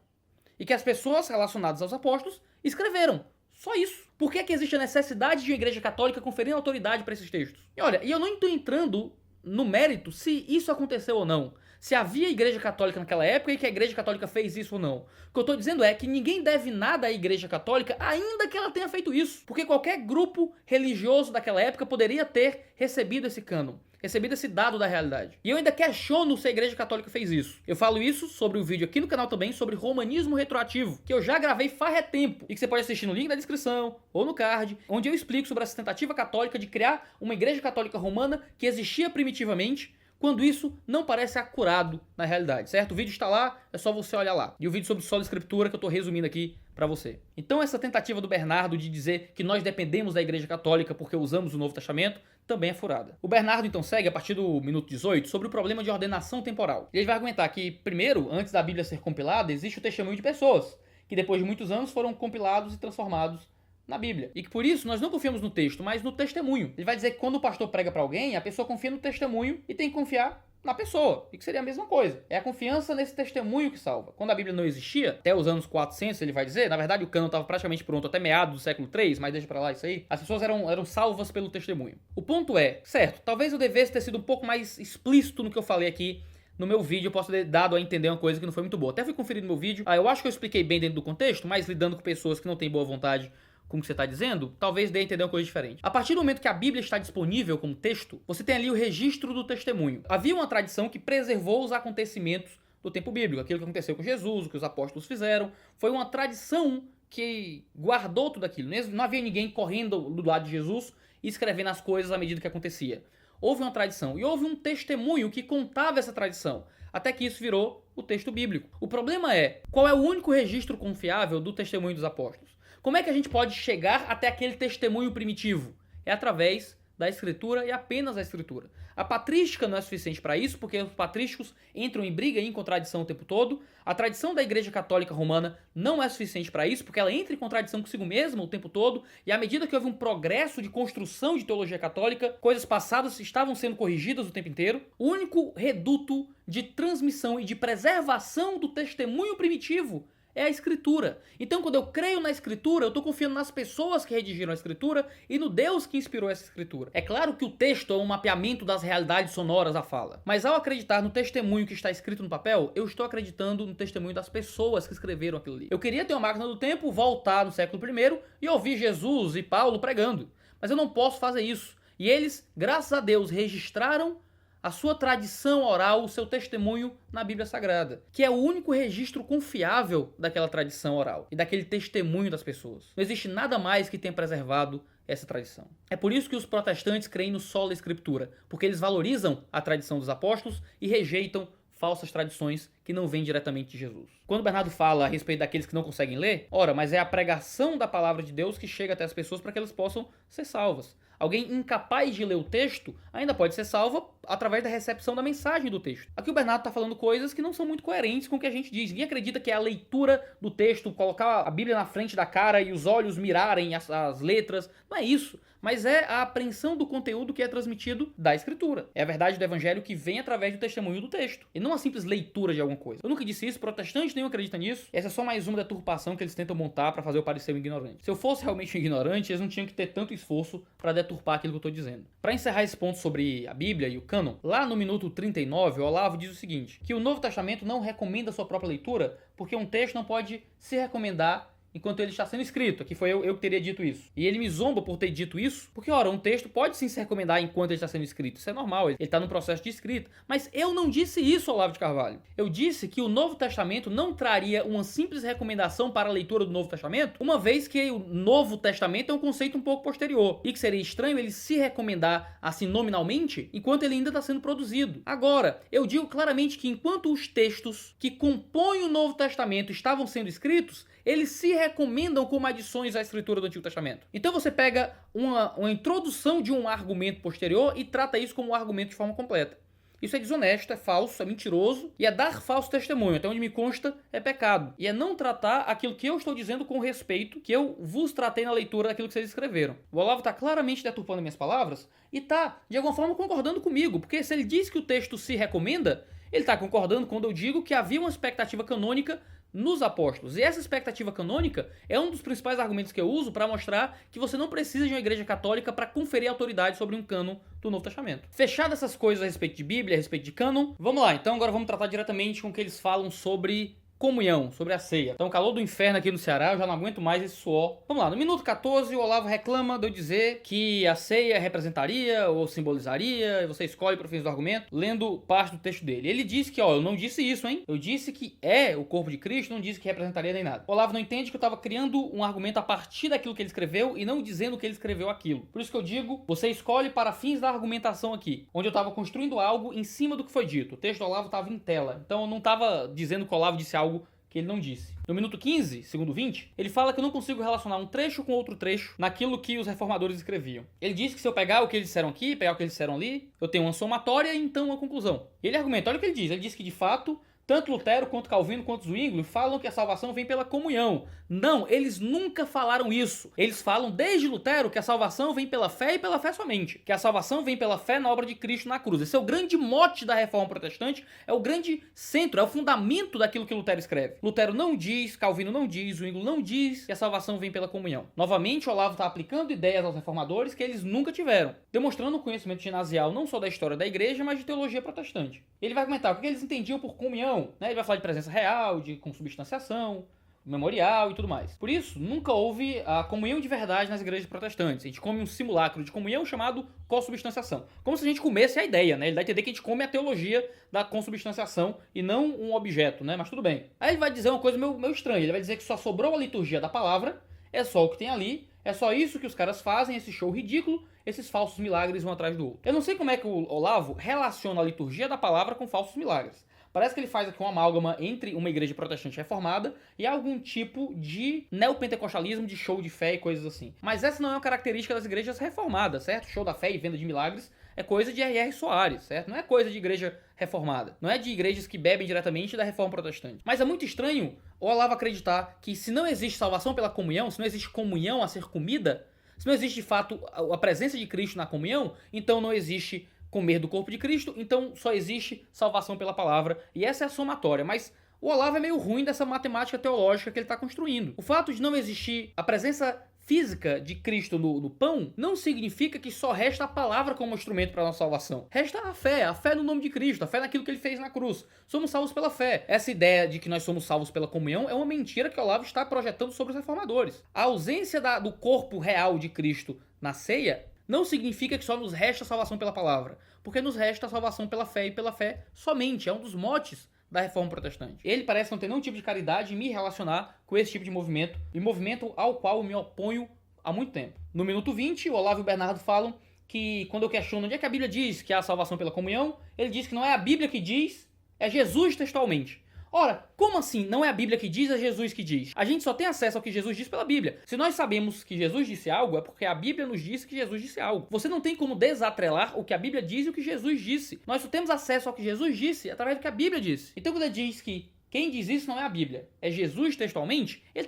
E que as pessoas relacionadas aos apóstolos escreveram. Só isso. Por que existe a necessidade de uma igreja católica conferindo autoridade para esses textos? E olha, eu não estou entrando no mérito se isso aconteceu ou não. Se havia igreja católica naquela época e que a igreja católica fez isso ou não. O que eu estou dizendo é que ninguém deve nada à igreja católica, ainda que ela tenha feito isso. Porque qualquer grupo religioso daquela época poderia ter recebido esse cânon. Recebido esse dado da realidade. E eu ainda questiono se a Igreja Católica fez isso. Eu falo isso sobre o vídeo aqui no canal também, sobre romanismo retroativo, que eu já gravei faz tempo, e que você pode assistir no link da descrição, ou no card, onde eu explico sobre essa tentativa católica de criar uma Igreja Católica Romana que existia primitivamente, quando isso não parece acurado na realidade, certo? O vídeo está lá, é só você olhar lá. E o vídeo sobre sola escritura que eu estou resumindo aqui para você. Então essa tentativa do Bernardo de dizer que nós dependemos da Igreja Católica porque usamos o Novo Testamento também é furada. O Bernardo então segue a partir do minuto 18 sobre o problema de ordenação temporal. E ele vai argumentar que, primeiro, antes da Bíblia ser compilada, existe o testemunho de pessoas, que depois de muitos anos foram compilados e transformados na Bíblia. E que por isso nós não confiamos no texto, mas no testemunho. Ele vai dizer que quando o pastor prega para alguém, a pessoa confia no testemunho e tem que confiar na pessoa, e que seria a mesma coisa. É a confiança nesse testemunho que salva. Quando a Bíblia não existia, até os anos 400, ele vai dizer, na verdade o cânon estava praticamente pronto até meados do século III, mas deixa pra lá isso aí, as pessoas eram salvas pelo testemunho. O ponto é, certo, talvez eu devesse ter sido um pouco mais explícito no que eu falei aqui no meu vídeo, eu posso ter dado a entender uma coisa que não foi muito boa. Até fui conferir no meu vídeo, eu acho que eu expliquei bem dentro do contexto, mas lidando com pessoas que não têm boa vontade com o que você está dizendo, talvez dê a entender uma coisa diferente. A partir do momento que a Bíblia está disponível como texto, você tem ali o registro do testemunho. Havia uma tradição que preservou os acontecimentos do tempo bíblico, aquilo que aconteceu com Jesus, o que os apóstolos fizeram, foi uma tradição que guardou tudo aquilo. Não havia ninguém correndo do lado de Jesus e escrevendo as coisas à medida que acontecia. Houve uma tradição e houve um testemunho que contava essa tradição, até que isso virou o texto bíblico. O problema é, qual é o único registro confiável do testemunho dos apóstolos? Como é que a gente pode chegar até aquele testemunho primitivo? É através da escritura e apenas da escritura. A patrística não é suficiente para isso, porque os patrísticos entram em briga e em contradição o tempo todo. A tradição da Igreja Católica Romana não é suficiente para isso, porque ela entra em contradição consigo mesma o tempo todo, e à medida que houve um progresso de construção de teologia católica, coisas passadas estavam sendo corrigidas o tempo inteiro. O único reduto de transmissão e de preservação do testemunho primitivo é a escritura. Então, quando eu creio na escritura, eu estou confiando nas pessoas que redigiram a escritura e no Deus que inspirou essa escritura. É claro que o texto é um mapeamento das realidades sonoras da fala, mas ao acreditar no testemunho que está escrito no papel, eu estou acreditando no testemunho das pessoas que escreveram aquilo ali. Eu queria ter uma máquina do tempo, voltar no século I e ouvir Jesus e Paulo pregando, mas eu não posso fazer isso. E eles, graças a Deus, registraram a sua tradição oral, o seu testemunho na Bíblia Sagrada, que é o único registro confiável daquela tradição oral e daquele testemunho das pessoas. Não existe nada mais que tenha preservado essa tradição. É por isso que os protestantes creem no sola escritura, porque eles valorizam a tradição dos apóstolos e rejeitam falsas tradições que não vêm diretamente de Jesus. Quando Bernardo fala a respeito daqueles que não conseguem ler, ora, mas é a pregação da palavra de Deus que chega até as pessoas para que elas possam ser salvas. Alguém incapaz de ler o texto ainda pode ser salvo através da recepção da mensagem do texto. Aqui o Bernardo está falando coisas que não são muito coerentes com o que a gente diz. Ninguém acredita que é a leitura do texto, colocar a Bíblia na frente da cara e os olhos mirarem as letras. Não é isso. Mas é a apreensão do conteúdo que é transmitido da Escritura. É a verdade do Evangelho que vem através do testemunho do texto. E não a simples leitura de alguma coisa. Eu nunca disse isso, protestante nenhum acredita nisso. Essa é só mais uma deturpação que eles tentam montar para fazer eu parecer um ignorante. Se eu fosse realmente um ignorante, eles não tinham que ter tanto esforço para deturpar aquilo que eu estou dizendo. Para encerrar esse ponto sobre a Bíblia e o cânon, lá no minuto 39, o Olavo diz o seguinte, que o Novo Testamento não recomenda a sua própria leitura, porque um texto não pode se recomendar enquanto ele está sendo escrito. Aqui foi eu que teria dito isso. E ele me zomba por ter dito isso, porque, ora, um texto pode sim se recomendar enquanto ele está sendo escrito. Isso é normal, ele está no processo de escrita. Mas eu não disse isso, Olavo de Carvalho. Eu disse que o Novo Testamento não traria uma simples recomendação para a leitura do Novo Testamento, uma vez que o Novo Testamento é um conceito um pouco posterior, e que seria estranho ele se recomendar assim nominalmente, enquanto ele ainda está sendo produzido. Agora, eu digo claramente que enquanto os textos que compõem o Novo Testamento estavam sendo escritos, eles se recomendam como adições à escritura do Antigo Testamento. Então você pega uma introdução de um argumento posterior e trata isso como um argumento de forma completa. Isso é desonesto, é falso, é mentiroso e é dar falso testemunho. Até onde me consta, é pecado. E é não tratar aquilo que eu estou dizendo com respeito, que eu vos tratei na leitura daquilo que vocês escreveram. O Olavo está claramente deturpando minhas palavras e está, de alguma forma, concordando comigo. Porque se ele diz que o texto se recomenda, ele está concordando quando eu digo que havia uma expectativa canônica nos apóstolos. E essa expectativa canônica é um dos principais argumentos que eu uso para mostrar que você não precisa de uma igreja católica para conferir autoridade sobre um cânon do Novo Testamento. Fechado essas coisas a respeito de Bíblia, a respeito de cânon, vamos lá. Então agora vamos tratar diretamente com o que eles falam sobre comunhão, sobre a ceia. Então, calor do inferno aqui no Ceará, eu já não aguento mais esse suor. Vamos lá, no minuto 14, o Olavo reclama de eu dizer que a ceia representaria ou simbolizaria, e você escolhe para fins do argumento, lendo parte do texto dele. Ele diz que, eu não disse isso, hein? Eu disse que é o corpo de Cristo, não disse que representaria nem nada. O Olavo não entende que eu estava criando um argumento a partir daquilo que ele escreveu e não dizendo que ele escreveu aquilo. Por isso que eu digo, você escolhe para fins da argumentação aqui, onde eu estava construindo algo em cima do que foi dito. O texto do Olavo estava em tela, então eu não estava dizendo que o Olavo disse algo que ele não disse. No minuto 15, segundo 20, ele fala que eu não consigo relacionar um trecho com outro trecho naquilo que os reformadores escreviam. Ele diz que se eu pegar o que eles disseram aqui, pegar o que eles disseram ali, eu tenho uma somatória e então uma conclusão. E ele argumenta, olha o que ele diz que de fato Tanto Lutero, quanto Calvino, quanto Zwingli falam que a salvação vem pela comunhão. Não, eles nunca falaram isso. Eles falam desde Lutero que a salvação vem pela fé e pela fé somente. Que a salvação vem pela fé na obra de Cristo na cruz. Esse é o grande mote da Reforma Protestante, é o grande centro, é o fundamento daquilo que Lutero escreve. Lutero não diz, Calvino não diz, Zwingli não diz que a salvação vem pela comunhão. Novamente, Olavo está aplicando ideias aos reformadores que eles nunca tiveram, demonstrando um conhecimento ginasial não só da história da igreja, mas de teologia protestante. Ele vai comentar o que eles entendiam por comunhão, né? Ele vai falar de presença real, de consubstanciação, memorial e tudo mais. Por isso, nunca houve a comunhão de verdade nas igrejas protestantes. A gente come um simulacro de comunhão chamado consubstanciação. Como se a gente comesse a ideia, né? Ele dá a entender que a gente come a teologia da consubstanciação e não um objeto, né? Mas tudo bem. Aí ele vai dizer uma coisa meio estranha. Ele vai dizer que só sobrou a liturgia da palavra, é só o que tem ali, é só isso que os caras fazem, esse show ridículo, esses falsos milagres um atrás do outro. Eu não sei como é que o Olavo relaciona a liturgia da palavra com falsos milagres. Parece que ele faz aqui uma amálgama entre uma igreja protestante reformada e algum tipo de neopentecostalismo, de show de fé e coisas assim. Mas essa não é uma característica das igrejas reformadas, certo? Show da fé e venda de milagres é coisa de R.R. Soares, certo? Não é coisa de igreja reformada. Não é de igrejas que bebem diretamente da reforma protestante. Mas é muito estranho o Olavo acreditar que se não existe salvação pela comunhão, se não existe comunhão a ser comida, se não existe de fato a presença de Cristo na comunhão, então não existe comer do corpo de Cristo, então só existe salvação pela palavra, e essa é a somatória, mas o Olavo é meio ruim dessa matemática teológica que ele está construindo. O fato de não existir a presença física de Cristo no pão não significa que só resta a palavra como instrumento para a nossa salvação. Resta a fé no nome de Cristo, a fé naquilo que ele fez na cruz. Somos salvos pela fé. Essa ideia de que nós somos salvos pela comunhão é uma mentira que o Olavo está projetando sobre os reformadores. A ausência do corpo real de Cristo na ceia não significa que só nos resta a salvação pela palavra, porque nos resta a salvação pela fé e pela fé somente. É um dos motes da Reforma Protestante. Ele parece não ter nenhum tipo de caridade em me relacionar com esse tipo de movimento, e movimento ao qual eu me oponho há muito tempo. No minuto 20, o Olavo e o Bernardo falam que quando eu questiono onde é que a Bíblia diz que há a salvação pela comunhão, ele diz que não é a Bíblia que diz, é Jesus textualmente. Ora, como assim não é a Bíblia que diz, é Jesus que diz? A gente só tem acesso ao que Jesus diz pela Bíblia. Se nós sabemos que Jesus disse algo, é porque a Bíblia nos disse que Jesus disse algo. Você não tem como desatrelar o que a Bíblia diz e o que Jesus disse. Nós só temos acesso ao que Jesus disse através do que a Bíblia disse. Então quando ele diz que quem diz isso não é a Bíblia, é Jesus textualmente, ele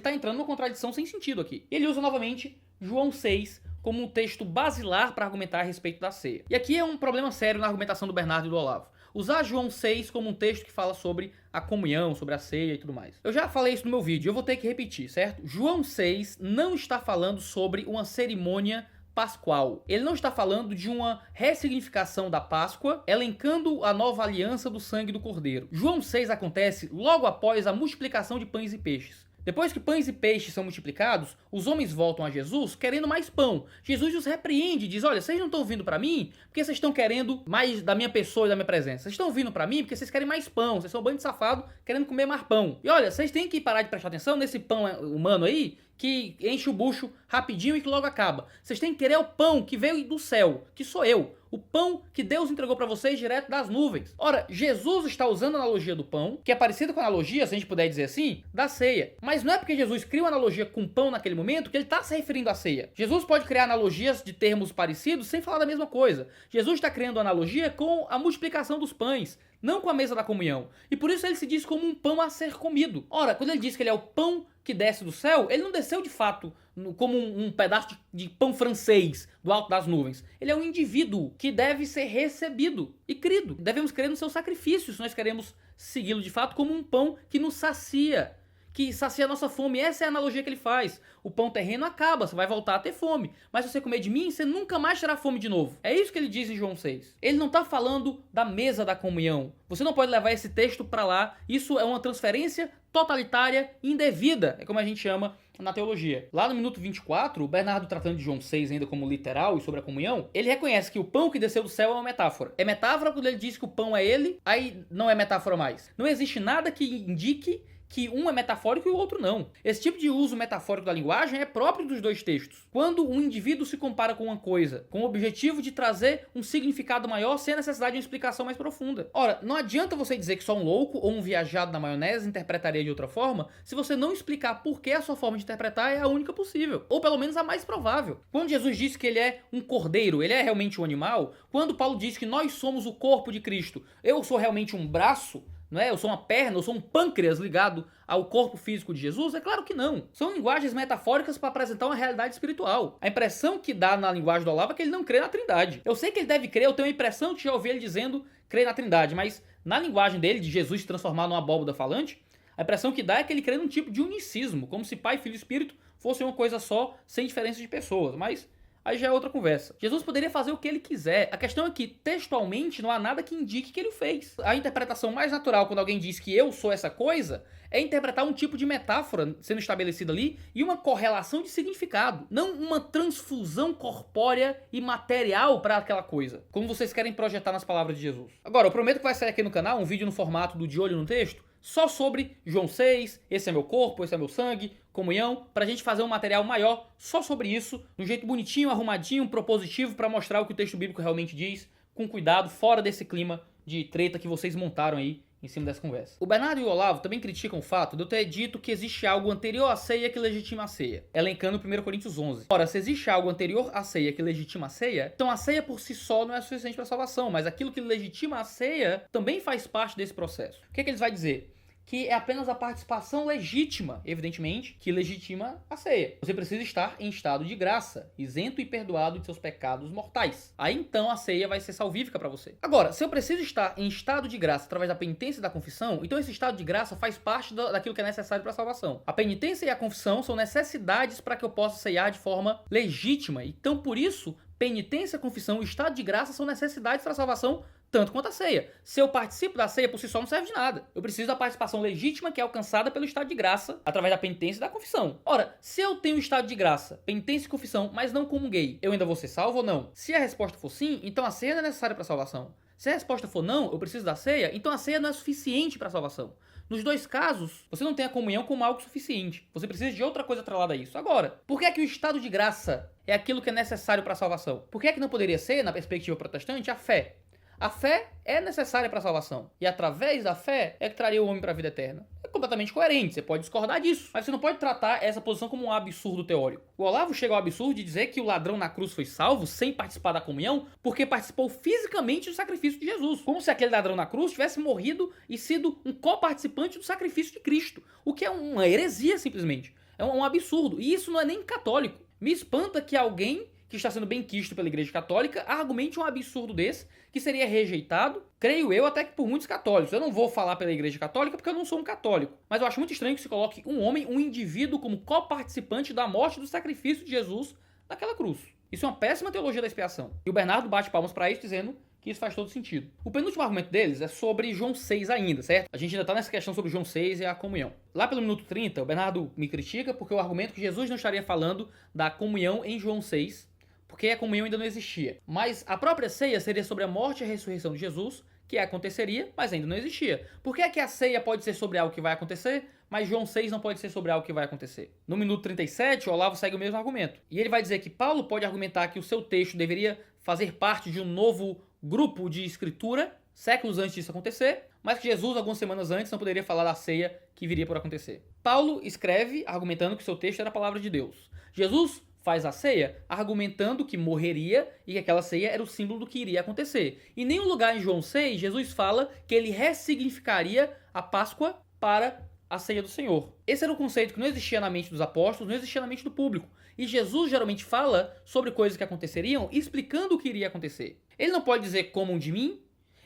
tá entrando numa contradição sem sentido aqui. Ele usa novamente João 6 como um texto basilar para argumentar a respeito da ceia. E aqui é um problema sério na argumentação do Bernardo e do Olavo. Usar João 6 como um texto que fala sobre a comunhão, sobre a ceia e tudo mais. Eu já falei isso no meu vídeo, eu vou ter que repetir, certo? João 6 não está falando sobre uma cerimônia pascual. Ele não está falando de uma ressignificação da Páscoa, elencando a nova aliança do sangue do Cordeiro. João 6 acontece logo após a multiplicação de pães e peixes. Depois que pães e peixes são multiplicados, os homens voltam a Jesus querendo mais pão. Jesus os repreende e diz: olha, vocês não estão vindo para mim porque vocês estão querendo mais da minha pessoa e da minha presença. Vocês estão vindo para mim porque vocês querem mais pão. Vocês são um bando de safado querendo comer mais pão. E olha, vocês têm que parar de prestar atenção nesse pão humano aí que enche o bucho rapidinho e que logo acaba. Vocês têm que querer o pão que veio do céu, que sou eu. O pão que Deus entregou para vocês direto das nuvens. Ora, Jesus está usando a analogia do pão, que é parecida com a analogia, se a gente puder dizer assim, da ceia. Mas não é porque Jesus cria uma analogia com pão naquele momento que ele está se referindo à ceia. Jesus pode criar analogias de termos parecidos sem falar da mesma coisa. Jesus está criando analogia com a multiplicação dos pães, não com a mesa da comunhão. E por isso ele se diz como um pão a ser comido. Ora, quando ele diz que ele é o pão que desce do céu, ele não desceu de fato como um pedaço de pão francês do alto das nuvens. Ele é um indivíduo que deve ser recebido e crido. Devemos crer no seu sacrifício se nós queremos segui-lo de fato como um pão que nos sacia, que sacia a nossa fome. Essa é a analogia que ele faz. O pão terreno acaba, você vai voltar a ter fome. Mas se você comer de mim, você nunca mais terá fome de novo. É isso que ele diz em João 6. Ele não está falando da mesa da comunhão. Você não pode levar esse texto para lá. Isso é uma transferência totalitária indevida, é como a gente chama na teologia. Lá no minuto 24, o Bernardo, tratando de João 6 ainda como literal e sobre a comunhão, ele reconhece que o pão que desceu do céu é uma metáfora. É metáfora quando ele diz que o pão é ele, aí não é metáfora mais. Não existe nada que indique que um é metafórico e o outro não. Esse tipo de uso metafórico da linguagem é próprio dos dois textos. Quando um indivíduo se compara com uma coisa, com o objetivo de trazer um significado maior sem a necessidade de uma explicação mais profunda. Ora, não adianta você dizer que só um louco ou um viajado na maionese interpretaria de outra forma se você não explicar por que a sua forma de interpretar é a única possível, ou pelo menos a mais provável. Quando Jesus disse que ele é um cordeiro, ele é realmente um animal. Quando Paulo diz que nós somos o corpo de Cristo, eu sou realmente um braço Não é? Eu sou uma perna, eu sou um pâncreas ligado ao corpo físico de Jesus? É claro que não. São linguagens metafóricas para apresentar uma realidade espiritual. A impressão que dá na linguagem do Olavo é que ele não crê na Trindade. Eu sei que ele deve crer, eu tenho a impressão de já ouvir ele dizendo crê na Trindade, mas na linguagem dele, de Jesus se transformar numa abóbora falante, a impressão que dá é que ele crê num tipo de unicismo, como se Pai, Filho e Espírito fossem uma coisa só, sem diferença de pessoas. Mas aí já é outra conversa. Jesus poderia fazer o que ele quiser. A questão é que, textualmente, não há nada que indique que ele o fez. A interpretação mais natural quando alguém diz que eu sou essa coisa é interpretar um tipo de metáfora sendo estabelecida ali e uma correlação de significado, não uma transfusão corpórea e material para aquela coisa, como vocês querem projetar nas palavras de Jesus. Agora, eu prometo que vai sair aqui no canal um vídeo no formato do De Olho no Texto, só sobre João 6, esse é meu corpo, esse é meu sangue, comunhão, pra gente fazer um material maior só sobre isso, de um jeito bonitinho, arrumadinho, propositivo, pra mostrar o que o texto bíblico realmente diz, com cuidado, fora desse clima de treta que vocês montaram aí em cima dessa conversa. O Bernardo e o Olavo também criticam o fato de eu ter dito que existe algo anterior à ceia que legitima a ceia, elencando 1 Coríntios 11. Ora, se existe algo anterior à ceia que legitima a ceia, então a ceia por si só não é suficiente para a salvação, mas aquilo que legitima a ceia também faz parte desse processo. O que é que eles vão dizer? Que é apenas a participação legítima, evidentemente, que legitima a ceia. Você precisa estar em estado de graça, isento e perdoado de seus pecados mortais. Aí então a ceia vai ser salvífica para você. Agora, se eu preciso estar em estado de graça através da penitência e da confissão, então esse estado de graça faz parte daquilo que é necessário para a salvação. A penitência e a confissão são necessidades para que eu possa ceiar de forma legítima. Então, por isso, penitência, confissão e estado de graça são necessidades para a salvação, tanto quanto a ceia. Se eu participo da ceia por si só não serve de nada. Eu preciso da participação legítima que é alcançada pelo estado de graça, através da penitência e da confissão. Ora, se eu tenho estado de graça, penitência e confissão, mas não comunguei, eu ainda vou ser salvo ou não? Se a resposta for sim, então a ceia não é necessária para a salvação. Se a resposta for não, eu preciso da ceia, então a ceia não é suficiente para a salvação. Nos dois casos, você não tem a comunhão como algo suficiente. Você precisa de outra coisa atrelada a isso. Agora, por que é que o estado de graça é aquilo que é necessário para a salvação? Por que é que não poderia ser, na perspectiva protestante, a fé? A fé é necessária para a salvação. E através da fé é que traria o homem para a vida eterna. É completamente coerente, você pode discordar disso. Mas você não pode tratar essa posição como um absurdo teórico. O Olavo chega ao absurdo de dizer que o ladrão na cruz foi salvo sem participar da comunhão porque participou fisicamente do sacrifício de Jesus. Como se aquele ladrão na cruz tivesse morrido e sido um coparticipante do sacrifício de Cristo. O que é uma heresia, simplesmente. É um absurdo. E isso não é nem católico. Me espanta que alguém que está sendo benquisto pela Igreja Católica argumente um absurdo desse, que seria rejeitado, creio eu, até que por muitos católicos. Eu não vou falar pela Igreja Católica porque eu não sou um católico, mas eu acho muito estranho que se coloque um homem, um indivíduo, como coparticipante da morte do sacrifício de Jesus naquela cruz. Isso é uma péssima teologia da expiação. E o Bernardo bate palmas para isso, dizendo que isso faz todo sentido. O penúltimo argumento deles é sobre João 6 ainda, certo? A gente ainda tá nessa questão sobre João 6 e a comunhão. Lá pelo minuto 30, o Bernardo me critica porque o argumento que Jesus não estaria falando da comunhão em João 6, porque a comunhão ainda não existia. Mas a própria ceia seria sobre a morte e a ressurreição de Jesus, que aconteceria, mas ainda não existia. Por que é que a ceia pode ser sobre algo que vai acontecer, mas João 6 não pode ser sobre algo que vai acontecer? No minuto 37, o Olavo segue o mesmo argumento. E ele vai dizer que Paulo pode argumentar que o seu texto deveria fazer parte de um novo grupo de escritura, séculos antes disso acontecer, mas que Jesus, algumas semanas antes, não poderia falar da ceia que viria por acontecer. Paulo escreve argumentando que o seu texto era a palavra de Deus. Jesus faz a ceia argumentando que morreria e que aquela ceia era o símbolo do que iria acontecer. Em nenhum lugar em João 6, Jesus fala que ele ressignificaria a Páscoa para a ceia do Senhor. Esse era um conceito que não existia na mente dos apóstolos, não existia na mente do público. E Jesus geralmente fala sobre coisas que aconteceriam, explicando o que iria acontecer. Ele não pode dizer comam de mim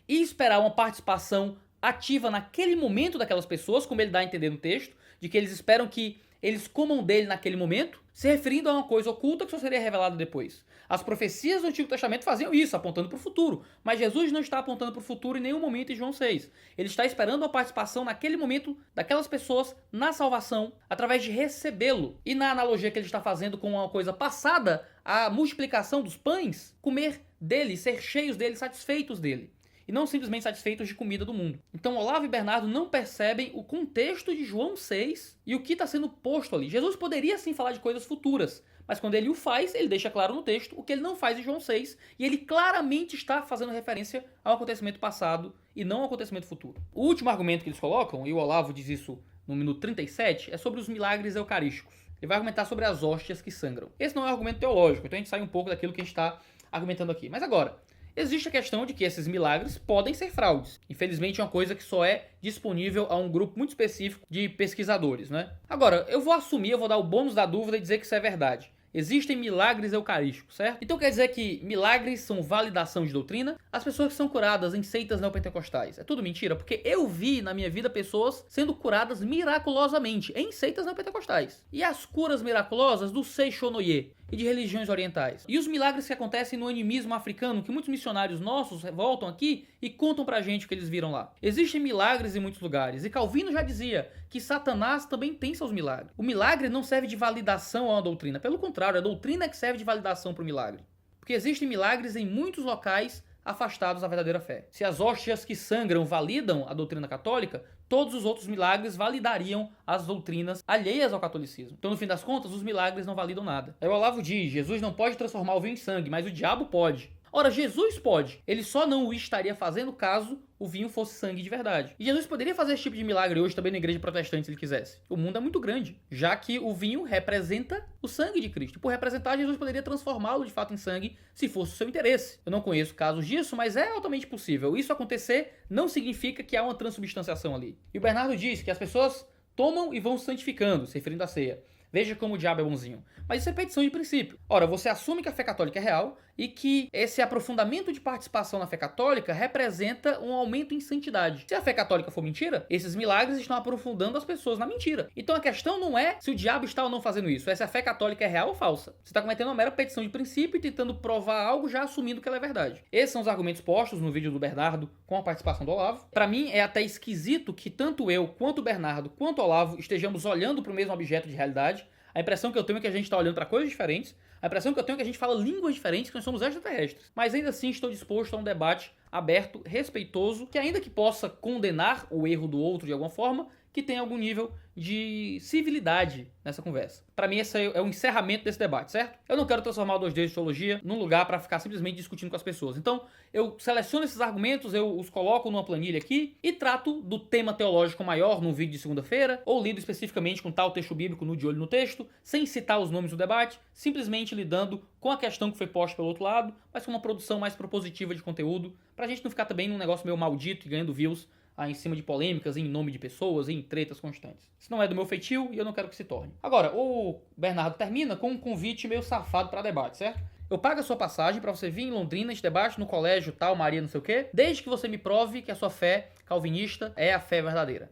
e esperar uma participação ativa naquele momento daquelas pessoas, como ele dá a entender no texto, de que eles esperam que eles comam dele naquele momento, se referindo a uma coisa oculta que só seria revelada depois. As profecias do Antigo Testamento faziam isso, apontando para o futuro. Mas Jesus não está apontando para o futuro em nenhum momento em João 6. Ele está esperando a participação naquele momento daquelas pessoas na salvação, através de recebê-lo. E na analogia que ele está fazendo com uma coisa passada, a multiplicação dos pães, comer dele, ser cheios dele, satisfeitos dele. E não simplesmente satisfeitos de comida do mundo. Então Olavo e Bernardo não percebem o contexto de João 6 e o que está sendo posto ali. Jesus poderia sim falar de coisas futuras, mas quando ele o faz, ele deixa claro no texto o que ele não faz em João 6, e ele claramente está fazendo referência ao acontecimento passado e não ao acontecimento futuro. O último argumento que eles colocam, e o Olavo diz isso no minuto 37, é sobre os milagres eucarísticos. Ele vai argumentar sobre as hóstias que sangram. Esse não é um argumento teológico, então a gente sai um pouco daquilo que a gente está argumentando aqui. Mas agora, Existe a questão de que esses milagres podem ser fraudes. Infelizmente é uma coisa que só é disponível a um grupo muito específico de pesquisadores, né? Agora, eu vou dar o bônus da dúvida e dizer que isso é verdade. Existem milagres eucarísticos, certo? Então quer dizer que milagres são validação de doutrina? As pessoas que são curadas em seitas neopentecostais, é tudo mentira? Porque eu vi na minha vida pessoas sendo curadas miraculosamente em seitas neopentecostais. E as curas miraculosas do Seishonoye e de religiões orientais. E os milagres que acontecem no animismo africano, que muitos missionários nossos voltam aqui e contam pra gente o que eles viram lá. Existem milagres em muitos lugares, e Calvino já dizia que Satanás também tem seus milagres. O milagre não serve de validação a uma doutrina, pelo contrário, a doutrina é que serve de validação para o milagre. Porque existem milagres em muitos locais afastados da verdadeira fé. Se as hóstias que sangram validam a doutrina católica, todos os outros milagres validariam as doutrinas alheias ao catolicismo. Então, no fim das contas, os milagres não validam nada. Aí o Olavo diz, Jesus não pode transformar o vinho em sangue, mas o diabo pode. Ora, Jesus pode. Ele só não o estaria fazendo caso o vinho fosse sangue de verdade. E Jesus poderia fazer esse tipo de milagre hoje também na igreja protestante se ele quisesse. O mundo é muito grande, já que o vinho representa o sangue de Cristo. Por representar, Jesus poderia transformá-lo de fato em sangue se fosse o seu interesse. Eu não conheço casos disso, mas é altamente possível. Isso acontecer não significa que há uma transubstanciação ali. E o Bernardo diz que as pessoas tomam e vão santificando, se referindo à ceia. Veja como o diabo é bonzinho. Mas isso é petição de princípio. Ora, você assume que a fé católica é real e que esse aprofundamento de participação na fé católica representa um aumento em santidade. Se a fé católica for mentira, esses milagres estão aprofundando as pessoas na mentira. Então a questão não é se o diabo está ou não fazendo isso, é se a fé católica é real ou falsa. Você está cometendo uma mera petição de princípio e tentando provar algo já assumindo que ela é verdade. Esses são os argumentos postos no vídeo do Bernardo com a participação do Olavo. Para mim é até esquisito que tanto eu, quanto o Bernardo, quanto o Olavo estejamos olhando para o mesmo objeto de realidade. A impressão que eu tenho é que a gente está olhando para coisas diferentes. A impressão que eu tenho é que a gente fala línguas diferentes, que nós somos extraterrestres. Mas ainda assim estou disposto a um debate aberto, respeitoso, que ainda que possa condenar o erro do outro de alguma forma, que tenha algum nível de civilidade nessa conversa. Para mim, esse é o encerramento desse debate, certo? Eu não quero transformar o 2D de teologia num lugar para ficar simplesmente discutindo com as pessoas. Então, eu seleciono esses argumentos, eu os coloco numa planilha aqui e trato do tema teológico maior num vídeo de segunda-feira, ou lido especificamente com tal texto bíblico no de olho no texto, sem citar os nomes do debate, simplesmente lidando com a questão que foi posta pelo outro lado, mas com uma produção mais propositiva de conteúdo, pra gente não ficar também num negócio meio maldito e ganhando views em cima de polêmicas, em nome de pessoas, em tretas constantes. Isso não é do meu feitio e eu não quero que se torne. Agora, o Bernardo termina com um convite meio safado para debate, certo? Eu pago a sua passagem para você vir em Londrina, este debate no colégio tal, Maria não sei o quê, desde que você me prove que a sua fé calvinista é a fé verdadeira.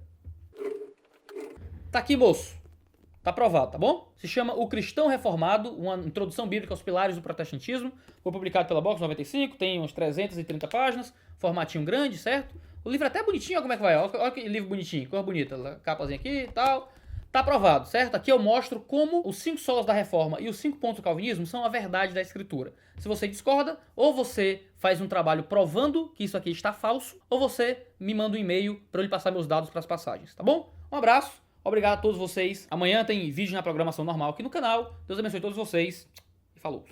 Tá aqui, moço. Tá aprovado, tá bom? Se chama O Cristão Reformado, uma introdução bíblica aos pilares do protestantismo. Foi publicado pela Box 95, tem uns 330 páginas, formatinho grande, certo? O livro é até bonitinho, olha como é que vai. Olha que livro bonitinho, cor bonita, capazinha aqui e tal. Tá aprovado, certo? Aqui eu mostro como os 5 solas da Reforma e os 5 pontos do Calvinismo são a verdade da Escritura. Se você discorda, ou você faz um trabalho provando que isso aqui está falso, ou você me manda um e-mail para eu lhe passar meus dados para as passagens, tá bom? Um abraço, obrigado a todos vocês. Amanhã tem vídeo na programação normal aqui no canal. Deus abençoe todos vocês e falou!